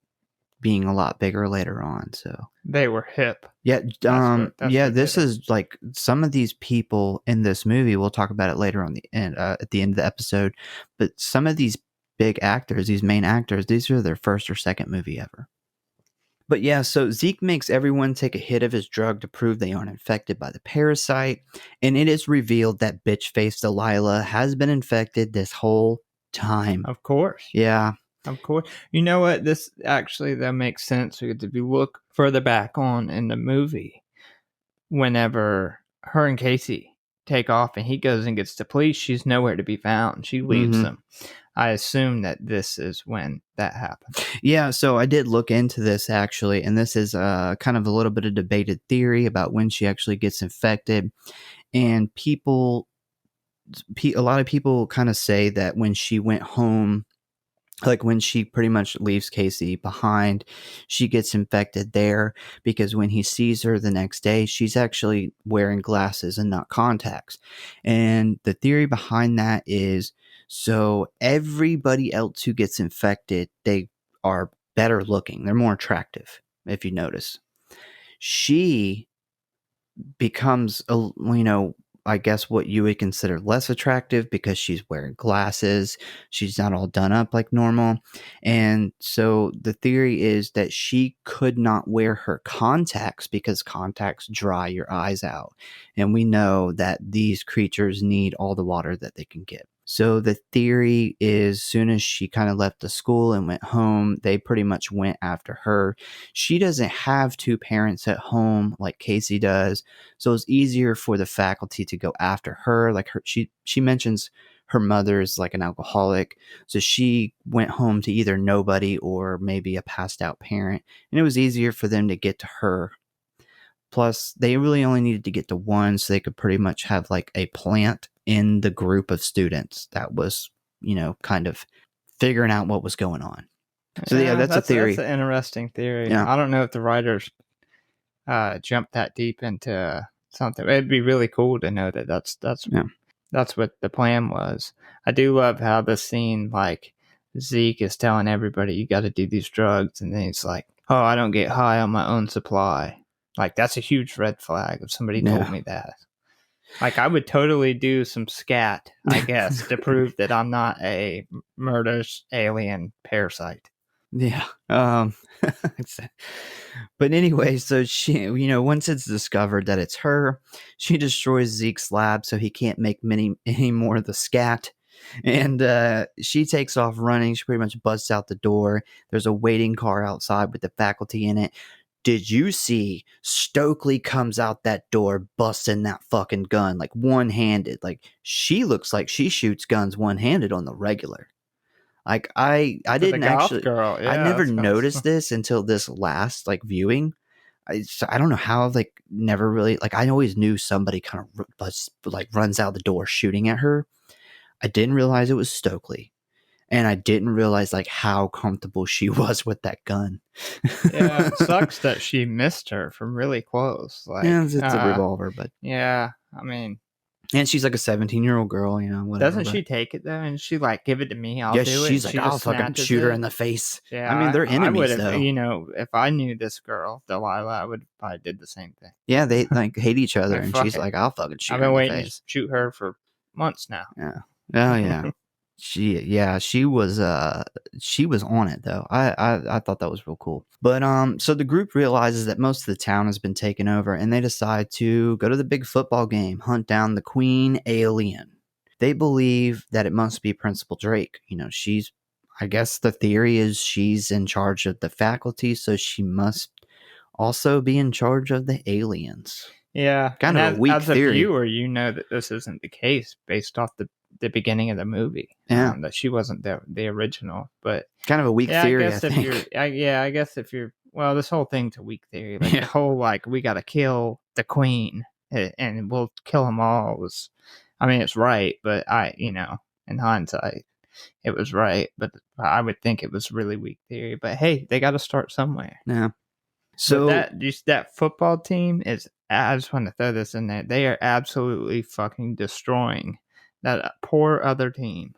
being a lot bigger later on. So they were hip. Yeah. This is like some of these people in this movie, we'll talk about it later on the end, at the end of the episode, but some of these big actors, these main actors, these are their first or second movie ever. But yeah, so Zeke makes everyone take a hit of his drug to prove they aren't infected by the parasite, and it is revealed that bitch-faced Delilah has been infected this whole time. Of course. Yeah. Of course. You know what? This actually, that makes sense, because if you look further back on in the movie, whenever her and Casey take off and he goes and gets the police, she's nowhere to be found. She leaves them. I assume that this is when that happened. Yeah, so I did look into this actually, and this is kind of a little bit of debated theory about when she actually gets infected. And a lot of people kind of say that when she went home, like when she pretty much leaves Casey behind, she gets infected there, because when he sees her the next day, she's actually wearing glasses and not contacts. And the theory behind that is, so everybody else who gets infected, they are better looking. They're more attractive, if you notice. She becomes, I guess what you would consider less attractive, because she's wearing glasses. She's not all done up like normal. And so the theory is that she could not wear her contacts because contacts dry your eyes out. And we know that these creatures need all the water that they can get. So the theory is, as soon as she kind of left the school and went home, they pretty much went after her. She doesn't have two parents at home like Casey does, so it's easier for the faculty to go after her. Like she mentions her mother is like an alcoholic, so she went home to either nobody or maybe a passed out parent, and it was easier for them to get to her. Plus, they really only needed to get to one, so they could pretty much have like a plant in the group of students that was, kind of figuring out what was going on. So yeah, that's a theory. That's an interesting theory. Yeah. I don't know if the writers jumped that deep into something. It'd be really cool to know that that's what the plan was. I do love how the scene, like Zeke is telling everybody, you got to do these drugs, and then he's like, oh, I don't get high on my own supply. Like, that's a huge red flag if somebody told me that. Like, I would totally do some scat, I guess, to prove that I'm not a murderous alien parasite. Yeah. But anyway, so she, once it's discovered that it's her, she destroys Zeke's lab so he can't make any more of the scat. And she takes off running. She pretty much busts out the door. There's a waiting car outside with the faculty in it. Did you see Stokely comes out that door busting that fucking gun like one-handed? Like, she looks like she shoots guns one-handed on the regular. Like, I didn't actually, girl. Yeah, I never noticed this until this last like viewing. I don't know how, like, never really, like, I always knew somebody kind of runs out the door shooting at her. I didn't realize it was Stokely. And I didn't realize like how comfortable she was with that gun. Yeah, it sucks that she missed her from really close. Like, yeah, it's a revolver, but yeah, I mean, And she's like a 17-year-old girl, whatever. Doesn't she take it though? And she like, give it to me, I'll Yeah, do it. she's And like, she I'll just fucking snatches shoot her it. in the face. Yeah, I mean, they're I enemies, would though. have, if I knew this girl, Delilah, I would probably did the same thing. Yeah, they like hate each other, Like, and fuck she's it. like, I'll fucking shoot I've her been in the waiting face. to shoot her for months now. Yeah. Oh yeah. She was on it though. I thought that was real cool. But so the group realizes that most of the town has been taken over, and they decide to go to the big football game, hunt down the queen alien. They believe that it must be Principal Drake. I guess the theory is she's in charge of the faculty, so she must also be in charge of the aliens. Yeah, Kind of a weak as theory. a viewer, you know that this isn't the case based off the beginning of the movie. Yeah, that she wasn't the original, but kind of a weak theory. I think. I guess if you're well, this whole thing's a weak theory. Like the whole like we got to kill the queen and we'll kill them all was. I mean, it's right, but in hindsight, it was right. But I would think it was really weak theory. But hey, they got to start somewhere. Yeah. So that football team is. I just want to throw this in there. They are absolutely fucking destroying that poor other team.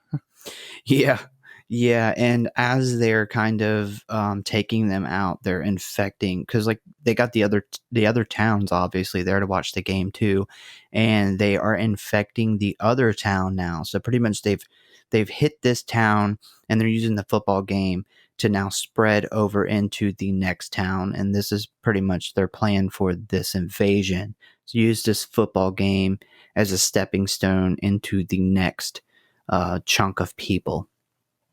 Yeah, and as they're kind of taking them out, they're infecting because like they got the other towns obviously there to watch the game too, and they are infecting the other town now. So pretty much they've hit this town, and they're using the football game to now spread over into the next town, and this is pretty much their plan for this invasion. So use this football game as a stepping stone into the next chunk of people.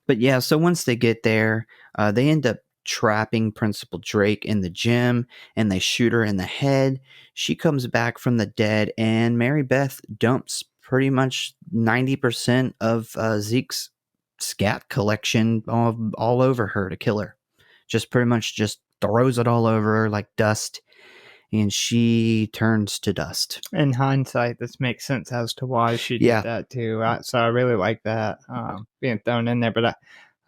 But yeah, so once they get there, they end up trapping Principal Drake in the gym, and they shoot her in the head. She comes back from the dead, and Mary Beth dumps pretty much 90% of Zeke's scat collection all over her to kill her. Just pretty much just throws it all over her like dust, and she turns to dust. In hindsight, this makes sense as to why she did that too. So I really like that being thrown in there. But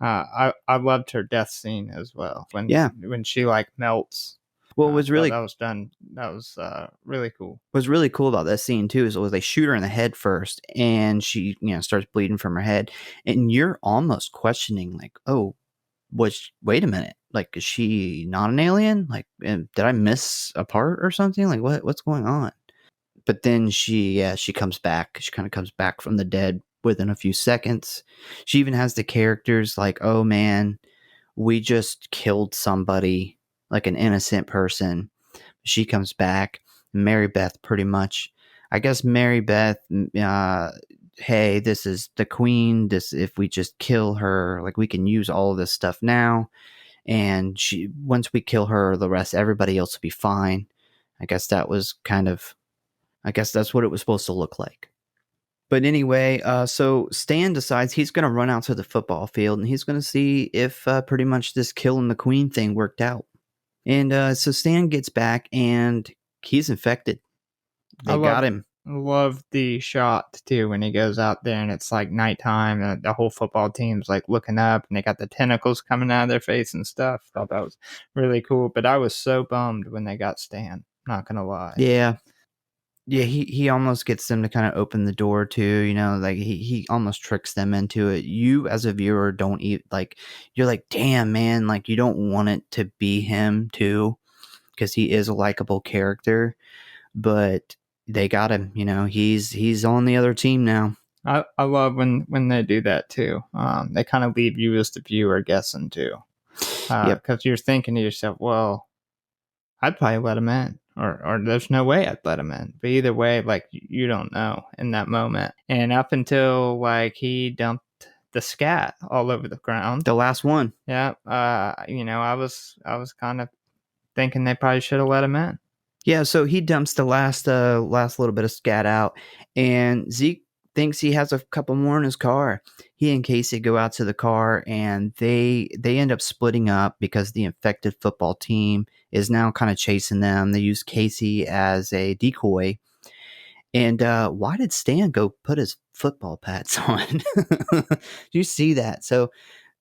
I loved her death scene as well when she like melts. Well, it was really that was done. That was really cool. What's really cool about that scene too is they shoot her in the head first, and she starts bleeding from her head, and you're almost questioning like, oh, wait a minute, like is she not an alien? Like, did I miss a part or something? Like what's going on? But then she comes back. She kind of comes back from the dead within a few seconds. She even has the characters like, oh man, we just killed somebody, like an innocent person. She comes back. Mary Beth pretty much, I guess Mary Beth, hey, this is the queen. If we just kill her, like we can use all of this stuff now. And once we kill her, the rest, everybody else will be fine. I guess that's what it was supposed to look like. But anyway, so Stan decides he's going to run out to the football field, and he's going to see if pretty much this killing the queen thing worked out. And so Stan gets back, and he's infected. They got him. I love the shot too when he goes out there and it's like nighttime and the whole football team's like looking up and they got the tentacles coming out of their face and stuff. I thought that was really cool. But I was so bummed when they got Stan. Not gonna lie. Yeah, he almost gets them to kind of open the door too. Like he almost tricks them into it. You as a viewer don't you're like, damn man, like you don't want it to be him too, because he is a likable character, but they got him. He's on the other team now. I love when they do that too. They kind of leave you as the viewer guessing too, because you're thinking to yourself, well, I'd probably let him in, or there's no way I'd let him in. But either way, like you don't know in that moment. And up until like he dumped the scat all over the ground, the last one. Yeah, I was kind of thinking they probably should have let him in. Yeah, so he dumps the last little bit of scat out, and Zeke thinks he has a couple more in his car. He and Casey go out to the car, and they end up splitting up because the infected football team is now kind of chasing them. They use Casey as a decoy. And why did Stan go put his football pads on? Do you see that? So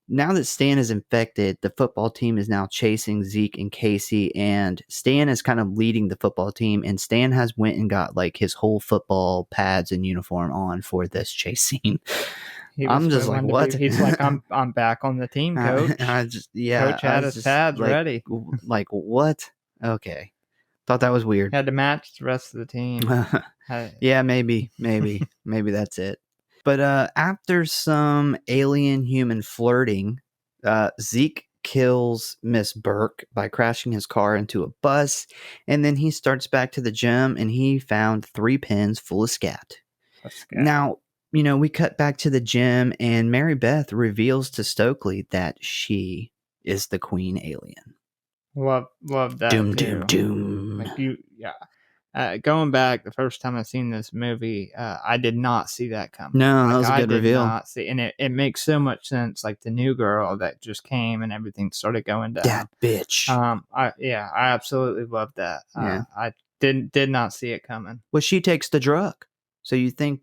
now that Stan is infected, the football team is now chasing Zeke and Casey, and Stan is kind of leading the football team, and Stan has went and got like his whole football pads and uniform on for this chase scene. I'm just like, what? He's like, I'm back on the team, coach. Coach had his pads ready. Like, what? Okay. Thought that was weird. Had to match the rest of the team. Yeah, maybe that's it. But after some alien-human flirting, Zeke kills Miss Burke by crashing his car into a bus, and then he starts back to the gym, and he found 3 pins full of scat. Now, we cut back to the gym, and Mary Beth reveals to Stokely that she is the queen alien. Love that. Doom, too. doom. Like going back, the first time I seen this movie, I did not see that coming. No, that was a good reveal. I did not see, and it makes so much sense. Like the new girl that just came and everything started going down. That bitch. I absolutely love that. I did not see it coming. Well, she takes the drug. So you think,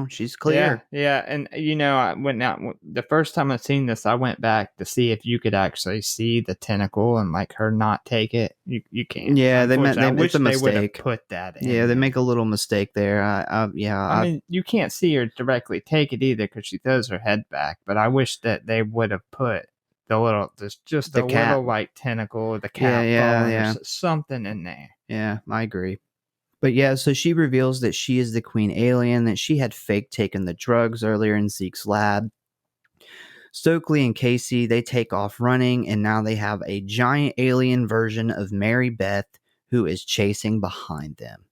she's clear. Yeah. And, I went out. The first time I seen this, I went back to see if you could actually see the tentacle and like her not take it. You can't. Yeah, they it's a mistake. Would have put that in. Yeah, they make a little mistake there. I mean, you can't see her directly take it either because she throws her head back. But I wish that they would have put the little, just the little like tentacle, the cat, something in there. Yeah, I agree. But yeah, so she reveals that she is the queen alien, that she had fake taken the drugs earlier in Zeke's lab. Stokely and Casey, they take off running, and now they have a giant alien version of Mary Beth who is chasing behind them.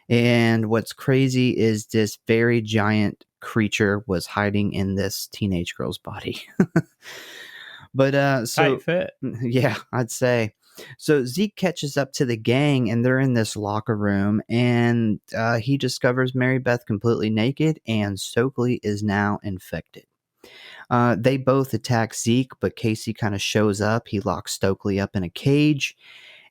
And what's crazy is this very giant creature was hiding in this teenage girl's body. But so tight fit. Yeah, I'd say. So Zeke catches up to the gang, and they're in this locker room, and he discovers Mary Beth completely naked, and Stokely is now infected. They both attack Zeke, but Casey kind of shows up. He locks Stokely up in a cage,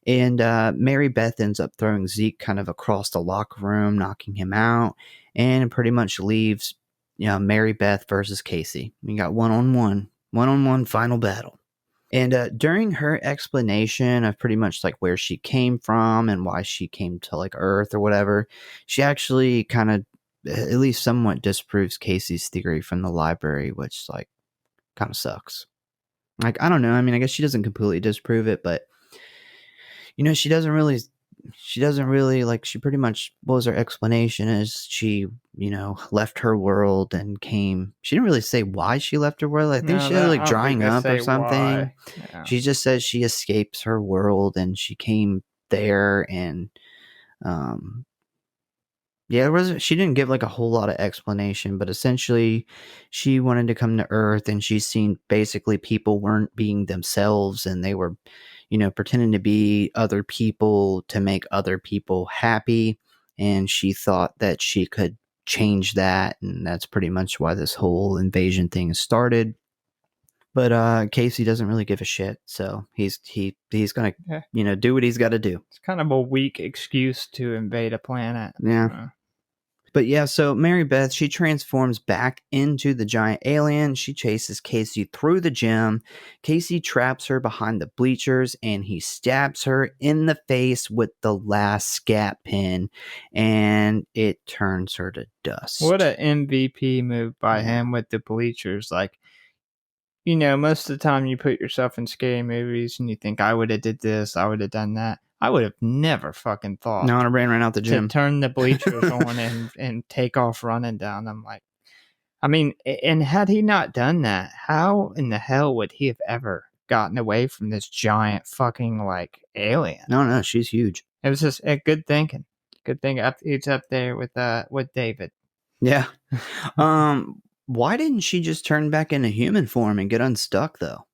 and Mary Beth ends up throwing Zeke kind of across the locker room, knocking him out, and pretty much leaves Mary Beth versus Casey. We got one-on-one final battle. And during her explanation of pretty much like where she came from and why she came to like Earth or whatever, she actually kind of at least somewhat disproves Casey's theory from the library, which like kind of sucks. Like, I don't know. I mean, I guess she doesn't completely disprove it, but she doesn't really like, she pretty much, what was her explanation is she, left her world and came, she didn't really say why she left her world. I think she had like drying up or something. Yeah. She just says she escapes her world and she came there and, she didn't give like a whole lot of explanation, but essentially she wanted to come to Earth and she's seen basically people weren't being themselves and they were, pretending to be other people to make other people happy. And she thought that she could change that. And that's pretty much why this whole invasion thing started. But Casey doesn't really give a shit. So he's going to, do what he's got to do. It's kind of a weak excuse to invade a planet. Yeah. But yeah, so Mary Beth, she transforms back into the giant alien. She chases Casey through the gym. Casey traps her behind the bleachers and he stabs her in the face with the last scat pin and it turns her to dust. What an MVP move by him with the bleachers. Like, most of the time you put yourself in scary movies and you think, I would have did this, I would have done that. I would have never fucking thought. No, I ran right out the gym. To turn the bleachers on and take off running down them. Like, I mean, and had he not done that, how in the hell would he have ever gotten away from this giant fucking like alien? No, she's huge. It was just a good thinking. Good thing he's up there with David. Yeah. Why didn't she just turn back into human form and get unstuck though?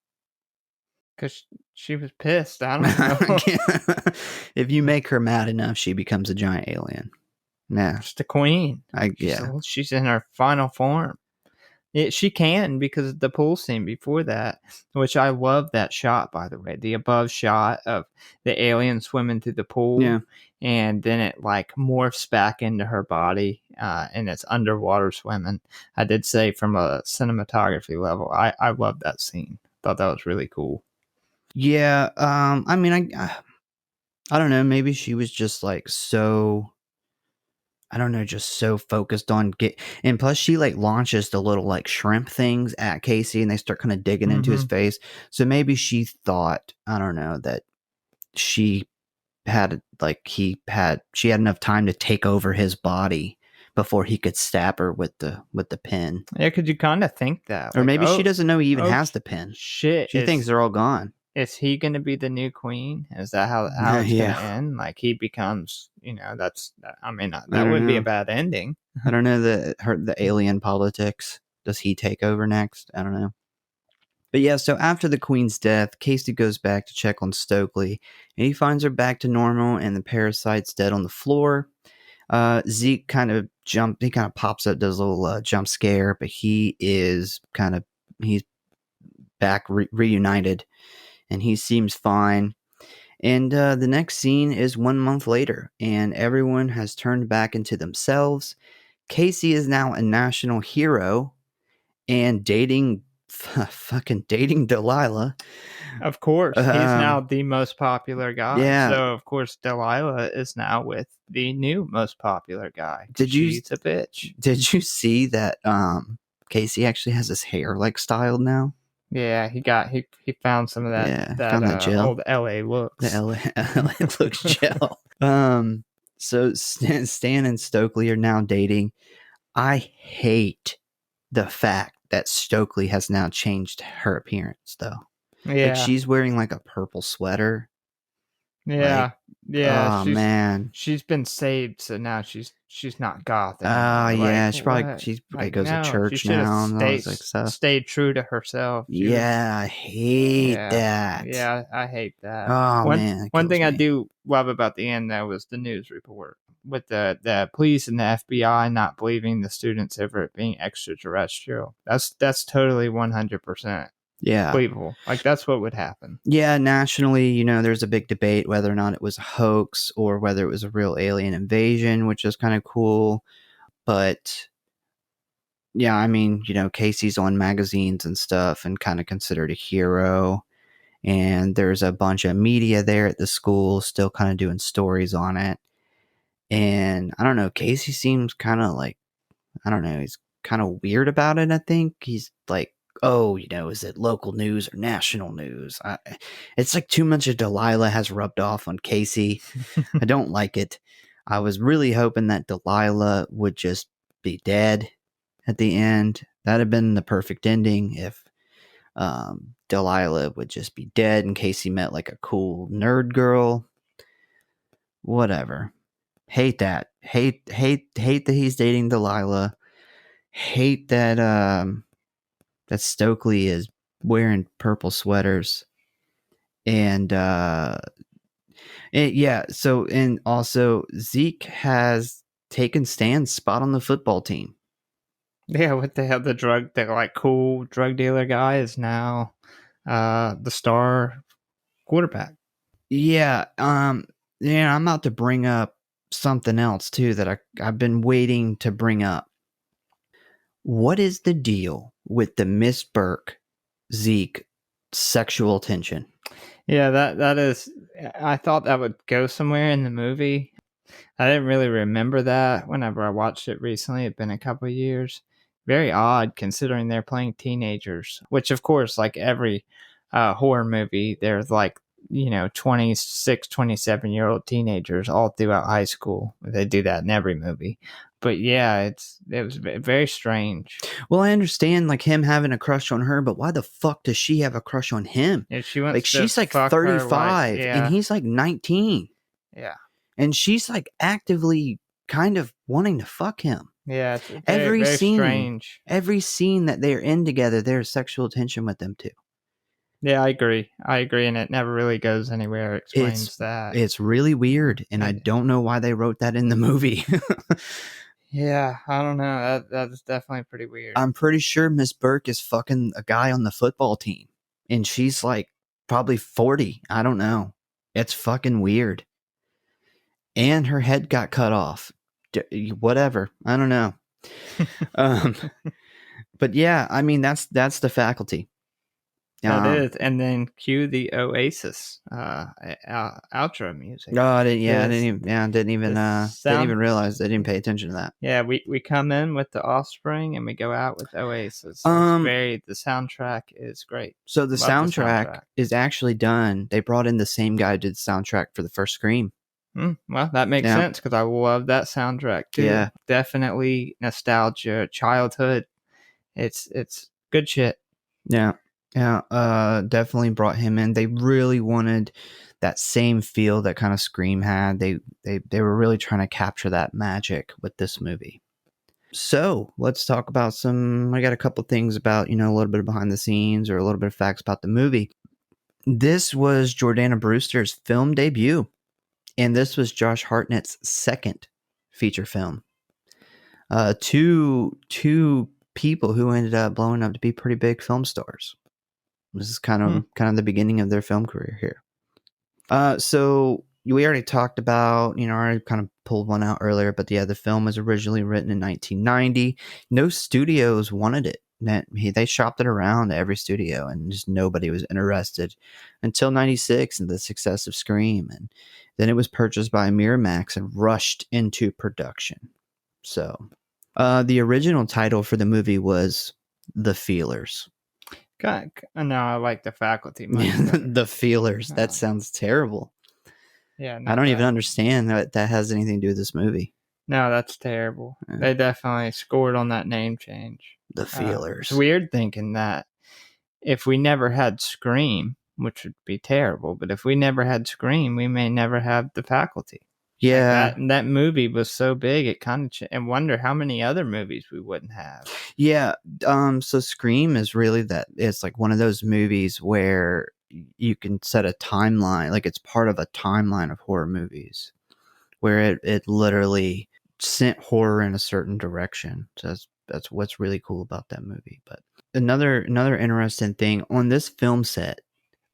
Because she was pissed. I don't know. If you make her mad enough, she becomes a giant alien. Yeah. She's the queen. She's in her final form. She can because of the pool scene before that, which I love that shot, by the way. The above shot of the alien swimming through the pool. Yeah. And then it like morphs back into her body and it's underwater swimming. I did say from a cinematography level, I love that scene. thought that was really cool. Yeah. I mean, I don't know. Maybe she was just like so. I don't know, just so focused on and plus she like launches the little like shrimp things at Casey and they start kind of digging into his face. So maybe she thought, I don't know, that she had she had enough time to take over his body before he could stab her with the pin. Yeah, could you kind of think that? Or maybe she doesn't know he even has the pin. Shit. She thinks they're all gone. Is he going to be the new queen? Is that how it's going to end? Like he becomes, that would be a bad ending. I don't know the alien politics. Does he take over next? I don't know. But yeah, so after the queen's death, Casey goes back to check on Stokely, and he finds her back to normal, and the parasite's dead on the floor. Zeke kind of pops up, does a little jump scare, but he's back reunited. And he seems fine. And the next scene is 1 month later, and everyone has turned back into themselves. Casey is now a national hero and dating Delilah. Of course. He's now the most popular guy. Yeah. So, of course, Delilah is now with the new most popular guy. She's a bitch. Did you see that Casey actually has his hair like styled now? Yeah, he found some of that gel. old LA looks. The LA looks gel. So Stan and Stokely are now dating. I hate the fact that Stokely has now changed her appearance, though. Yeah, like she's wearing like a purple sweater. Yeah, yeah. Oh man, she's been saved, so now she's not goth anymore. Yeah, she probably goes to church now and all this stuff. Stayed true to herself. I hate that. Yeah, I hate that. Oh man, one thing I do love about the end though was the news report with the police and the FBI not believing the students over it being extraterrestrial. That's totally 100%. Yeah. Believable. Like that's what would happen. Yeah, nationally, there's a big debate whether or not it was a hoax or whether it was a real alien invasion, which is kind of cool. But yeah, I mean, Casey's on magazines and stuff and kind of considered a hero. And there's a bunch of media there at the school still kind of doing stories on it. And I don't know, Casey seems kind of like, I don't know, he's kind of weird about it, I think. He's like, oh, is it local news or national news? It's like too much of Delilah has rubbed off on Casey. I don't like it. I was really hoping that Delilah would just be dead at the end. That'd have been the perfect ending if Delilah would just be dead and Casey met like a cool nerd girl. Whatever. Hate that. Hate that he's dating Delilah. Hate that that Stokely is wearing purple sweaters. And also Zeke has taken Stan's spot on the football team. Yeah, what the hell? The cool drug dealer guy is now the star quarterback. Yeah, I'm about to bring up something else too that I've been waiting to bring up. What is the deal with the Miss Burke Zeke sexual tension? Yeah, that is. I thought that would go somewhere in the movie. I didn't really remember that whenever I watched it recently. It'd been a couple of years. Very odd considering they're playing teenagers, which of course, like every horror movie, there's 26, 27-year-old teenagers all throughout high school. They do that in every movie. But yeah, it was very strange. Well, I understand him having a crush on her, but why the fuck does she have a crush on him? If she wants she's 35 and he's 19. Yeah. And she's actively kind of wanting to fuck him. Yeah, it's very strange. Every scene that they're in together, there's sexual tension with them too. Yeah, I agree, and it never really goes anywhere. It explains that. It's really weird, and I don't know why they wrote that in the movie. Yeah, I don't know. That is definitely pretty weird. I'm pretty sure Miss Burke is fucking a guy on the football team, and she's probably 40. I don't know. It's fucking weird. And her head got cut off. Whatever. I don't know. But yeah, I mean that's the faculty. That is, and then cue the Oasis outro music. Oh, I didn't even realize. I didn't pay attention to that. Yeah, we come in with the Offspring and we go out with Oasis. The soundtrack is great. So the soundtrack is actually done. They brought in the same guy who did the soundtrack for the first Scream. Well, that makes sense because I love that soundtrack too. Yeah, definitely nostalgia, childhood. It's good shit. Yeah. Definitely brought him in. They really wanted that same feel that kind of Scream had. They were really trying to capture that magic with this movie. So let's talk about I got a couple things about, a little bit of behind the scenes or a little bit of facts about the movie. This was Jordana Brewster's film debut, and this was Josh Hartnett's second feature film. Two people who ended up blowing up to be pretty big film stars. This is kind of the beginning of their film career here. So we already talked about, I already kind of pulled one out earlier, but the film was originally written in 1990. No studios wanted it. They shopped it around to every studio, and just nobody was interested until 96 and the success of Scream. And then it was purchased by Miramax and rushed into production. So the original title for the movie was The Feelers. God, no, I like The Faculty. The Feelers. That sounds terrible. Yeah, I don't even understand that has anything to do with this movie. No, that's terrible. Yeah. They definitely scored on that name change. The Feelers. It's weird thinking that if we never had Scream, which would be terrible, but if we never had Scream, we may never have The Faculty. Yeah, that movie was so big, it kind of and wonder how many other movies we wouldn't have. Yeah, so Scream is really that. It's like one of those movies where you can set a timeline, like it's part of a timeline of horror movies, where it literally sent horror in a certain direction. So that's what's really cool about that movie. But another interesting thing on this film set,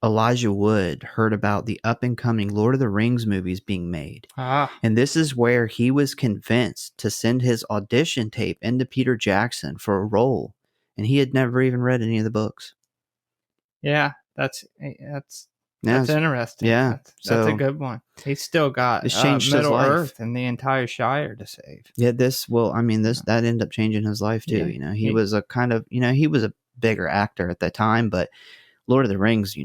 Elijah Wood heard about the up-and-coming Lord of the Rings movies being made. And this is where he was convinced to send his audition tape into Peter Jackson for a role. And he had never even read any of the books. Yeah, that's interesting. Yeah. That's a good one. He's still got Middle Earth and the entire Shire to save. Yeah, that ended up changing his life too. Yeah. He was a kind of, he was a bigger actor at that time, but Lord of the Rings,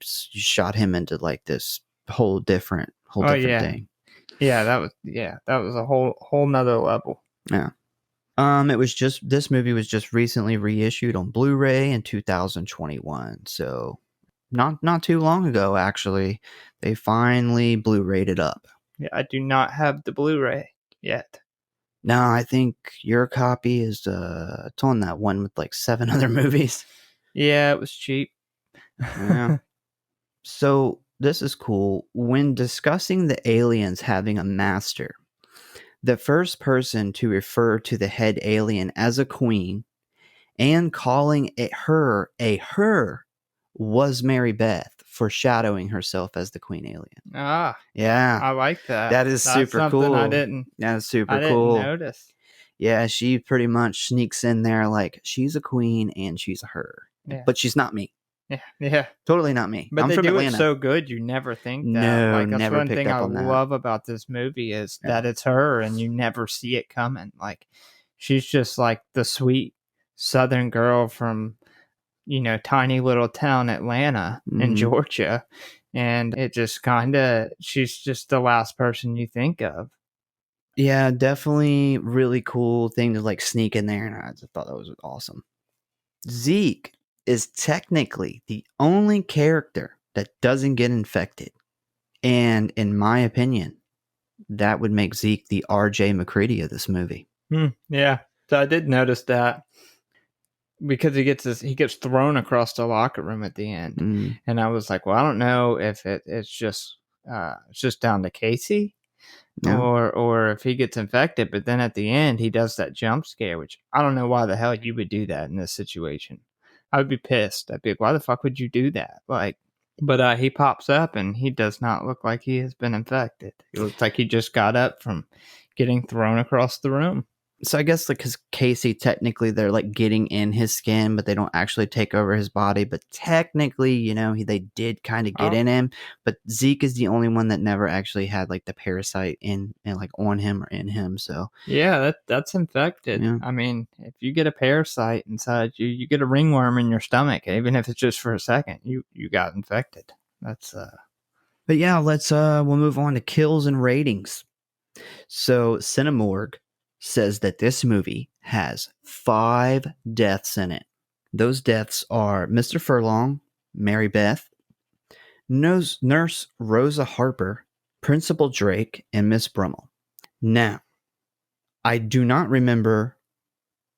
shot him into like this whole different thing. Yeah, that was a whole nother level. Yeah. This movie was just recently reissued on Blu-ray in 2021. So not too long ago, actually, they finally Blu-rayed it up. Yeah, I do not have the Blu-ray yet. No, I think your copy is it's on that one with like 7 other movies. Yeah, it was cheap. Yeah. So this is cool. When discussing the aliens having a master, the first person to refer to the head alien as a queen and calling her was Mary Beth, foreshadowing herself as the queen alien. Yeah. I like that. That's super cool. That's super cool. I didn't notice. Yeah, she pretty much sneaks in there like she's a queen and she's a her. Yeah. But she's not me. Yeah. Totally not me. But they do it so good, you never think that. No, that's never one thing I that. love about this movie is that it's her and you never see it coming. Like, she's just like the sweet Southern girl from, tiny little town Atlanta in Georgia. And it just she's just the last person you think of. Yeah, definitely really cool thing to like sneak in there. And I just thought that was awesome. Zeke is technically the only character that doesn't get infected. And in my opinion, that would make Zeke the RJ McCready of this movie. Yeah. So I did notice that because he gets thrown across the locker room at the end. And I was like, well, I don't know if it's just down to Casey or if he gets infected. But then at the end, he does that jump scare, which I don't know why the hell you would do that in this situation. I would be pissed. I'd be like, why the fuck would you do that? But he pops up and he does not look like he has been infected. He looks like he just got up from getting thrown across the room. So I guess like because Casey technically they're like getting in his skin, but they don't actually take over his body. But technically, they did kind of get in him. But Zeke is the only one that never actually had like the parasite in and like on him or in him. So yeah, that's infected. Yeah. I mean, if you get a parasite inside you, you get a ringworm in your stomach, even if it's just for a second, you got infected. That's But yeah, we'll move on to kills and ratings. So Cinemorg says that this movie has 5 deaths in it. Those deaths are Mr. Furlong, Mary Beth, Nurse Rosa Harper, Principal Drake, and Miss Brummel. Now, I do not remember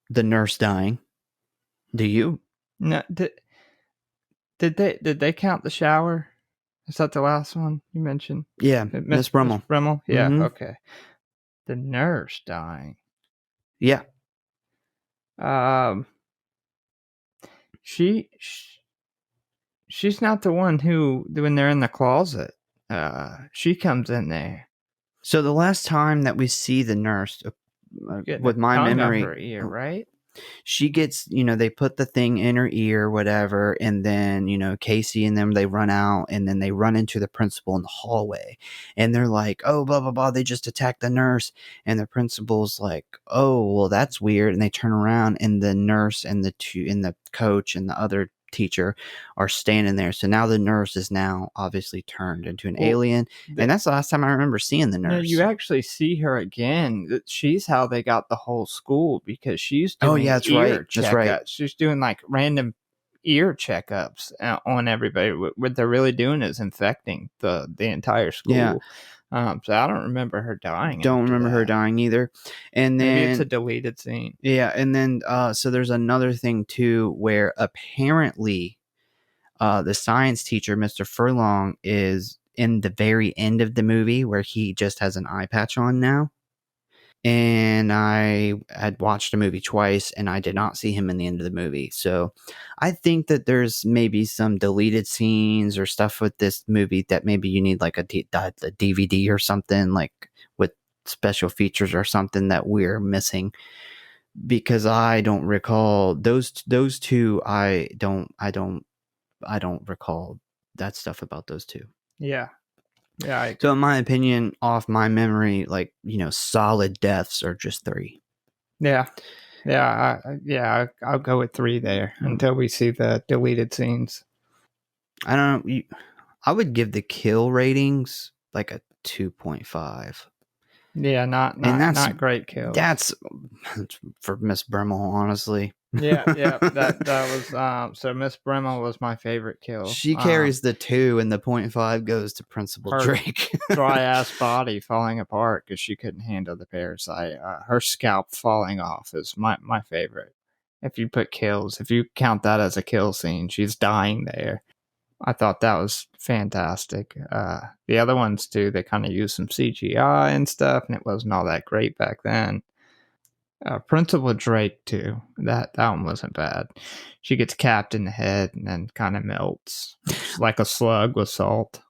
the nurse dying. Do you? no. Did they count the shower? Is that the last one you mentioned? Yeah, Miss Brummel. Miss Brummel? Yeah, Mhm. okay. The nurse dying. Yeah. She's not the one who, when they're in the closet, she comes in there. So the last time that we see the nurse, with my memory, her ear, right? She gets, they put the thing in her ear, whatever, and then, Casey and them, they run out, and then they run into the principal in the hallway, and they're like, oh, blah, blah, blah, they just attacked the nurse, and the principal's like, oh, well, that's weird, and they turn around, and the nurse and the coach and the other teacher are standing there. So now the nurse is now obviously turned into an alien, and that's the last time I remember seeing the nurse. No, you actually see her again. She's how they got the whole school, because she's doing that's ear right. checkups. That's right. She's doing like random ear checkups on everybody. What they're really doing is infecting the entire school. Yeah. So I don't remember her dying. Don't remember her dying either. And then maybe it's a deleted scene. Yeah, and then so there's another thing too where apparently the science teacher, Mr. Furlong, is in the very end of the movie where he just has an eye patch on now. And I had watched the movie twice, and I did not see him in the end of the movie. So I think that there's maybe some deleted scenes or stuff with this movie that maybe you need like a DVD or something, like with special features or something that we're missing, because I don't recall those two. I don't recall that stuff about those two. Yeah. Yeah. So in my opinion, off my memory, like, solid deaths are just 3. Yeah. I'll go with 3 there until we see the deleted scenes. I don't know. I would give the kill ratings like a 2.5. Yeah, not great kills. That's for Miss Brummel, honestly. Yeah, that was so Miss Brummel was my favorite kill. She carries the 2, and the 0.5 goes to Principal Drake. Dry ass body falling apart because she couldn't handle the parasite. Her scalp falling off is my favorite. If you count that as a kill scene, she's dying there. I thought that was fantastic. The other ones too, they kind of used some CGI and stuff, and it wasn't all that great back then. Principal Drake too. That one wasn't bad. She gets capped in the head and then kind of melts like a slug with salt.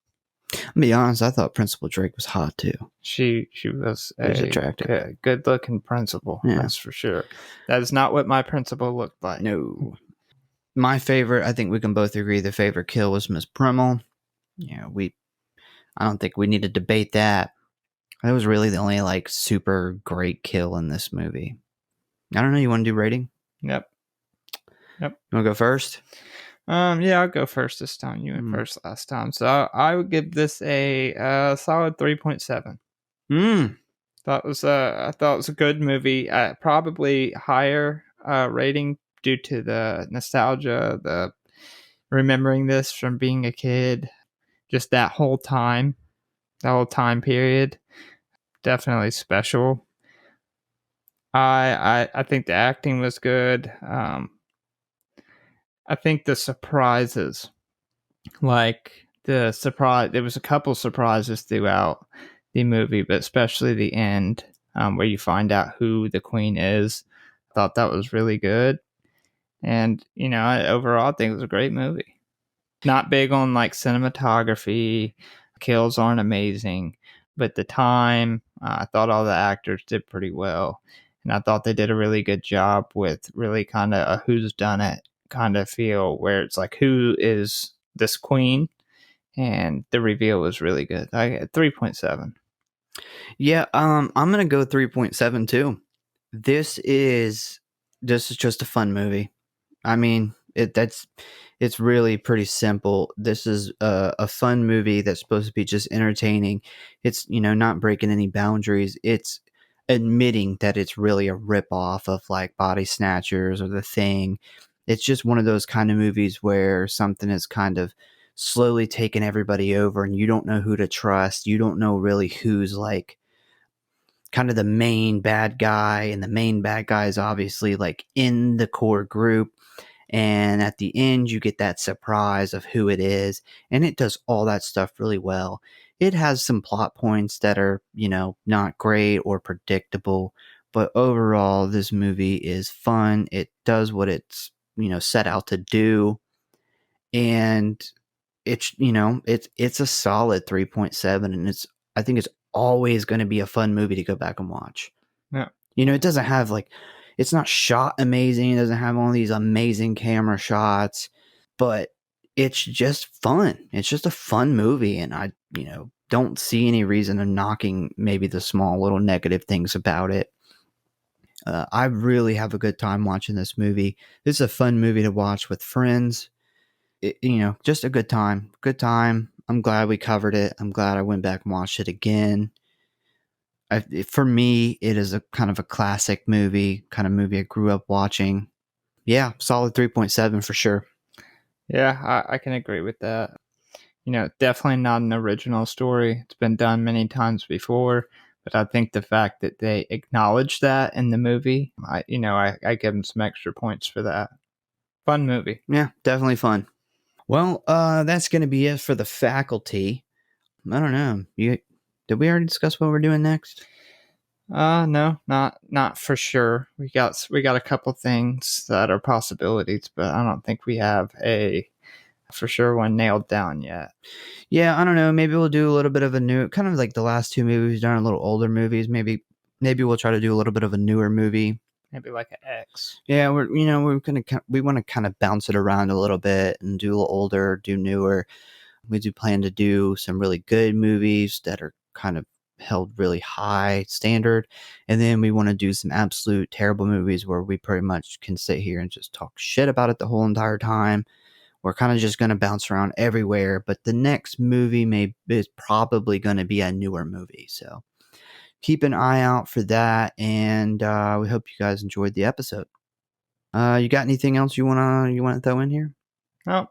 I'll be honest, I thought Principal Drake was hot too. She was attractive. Good looking principal, that's for sure. That is not what my principal looked like. No. My favorite, I think we can both agree, the favorite kill was Miss Brummel. Yeah, I don't think we need to debate that. That was really the only like super great kill in this movie. I don't know. You want to do rating? Yep. You want to go first? Yeah, I'll go first this time. You went first last time, so I would give this a solid 3.7. I thought it was a good movie. Probably higher rating due to the nostalgia, the remembering this from being a kid, just that whole time period. Definitely special. I think the acting was good. I think the surprises, there was a couple surprises throughout the movie, but especially the end, where you find out who the queen is. I thought that was really good. And, overall, I think it was a great movie. Not big on like cinematography. Kills aren't amazing, but the time, I thought all the actors did pretty well. And I thought they did a really good job with really kind of a who's done it kind of feel, where it's like, who is this queen? And the reveal was really good. I get 3.7. Yeah, I'm gonna go 3.7 too. This is just a fun movie. I mean, it's really pretty simple. This is a fun movie that's supposed to be just entertaining. It's, not breaking any boundaries. It's admitting that it's really a ripoff of like Body Snatchers or The Thing. It's just one of those kind of movies where something is kind of slowly taking everybody over and you don't know who to trust. You don't know really who's like kind of the main bad guy, and the main bad guy is obviously like in the core group. And at the end, you get that surprise of who it is. And it does all that stuff really well. It has some plot points that are, not great or predictable. But overall, this movie is fun. It does what it's, set out to do. And it's, it's a solid 3.7. And I think it's always going to be a fun movie to go back and watch. Yeah. It doesn't have like, it's not shot amazing. It doesn't have all these amazing camera shots, but it's just fun. It's just a fun movie. And I, don't see any reason of knocking maybe the small little negative things about it. I really have a good time watching this movie. This is a fun movie to watch with friends. Just a good time. Good time. I'm glad we covered it. I'm glad I went back and watched it again. For me, it is a kind of a classic movie, kind of movie I grew up watching. Yeah, solid 3.7 for sure. Yeah, I can agree with that. Definitely not an original story. It's been done many times before, but I think the fact that they acknowledge that in the movie, I give them some extra points for that. Fun movie. Yeah, definitely fun. Well, that's going to be it for The Faculty. I don't know. Did we already discuss what we're doing next? No, not for sure. We got a couple things that are possibilities, but I don't think we have a for sure one nailed down yet. Yeah, I don't know. Maybe we'll do a little bit of a new, kind of like the last two movies we've done, a little older movies. Maybe we'll try to do a little bit of a newer movie. Maybe like an X. Yeah, we want to kind of bounce it around a little bit and do a little older, do newer. We do plan to do some really good movies that are kind of held really high standard, and then we want to do some absolute terrible movies where we pretty much can sit here and just talk shit about it the whole entire time. We're kind of just going to bounce around everywhere, but the next movie is probably going to be a newer movie, so keep an eye out for that, and we hope you guys enjoyed the episode. You got anything else you wanna throw in here? No,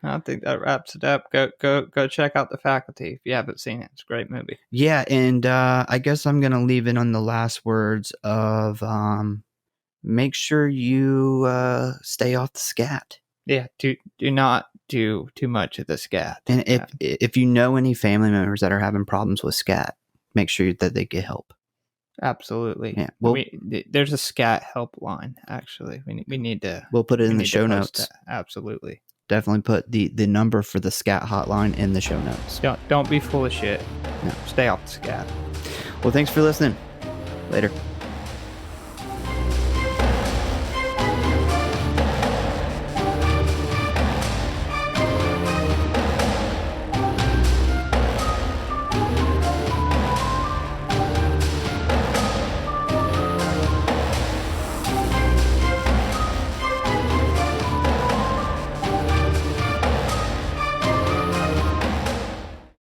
I think that wraps it up. Go check out The Faculty if you haven't seen it. It's a great movie. Yeah, and I guess I'm gonna leave it on the last words of make sure you stay off the scat. Yeah, do not do too much of the scat. And if you know any family members that are having problems with scat, make sure that they get help. Absolutely. Yeah. There's a scat helpline. Actually, we need to. We'll put it in the show notes. That. Absolutely. Definitely put the number for the scat hotline in the show notes. Don't be full of shit. No. Stay off the scat. Well, thanks for listening. Later.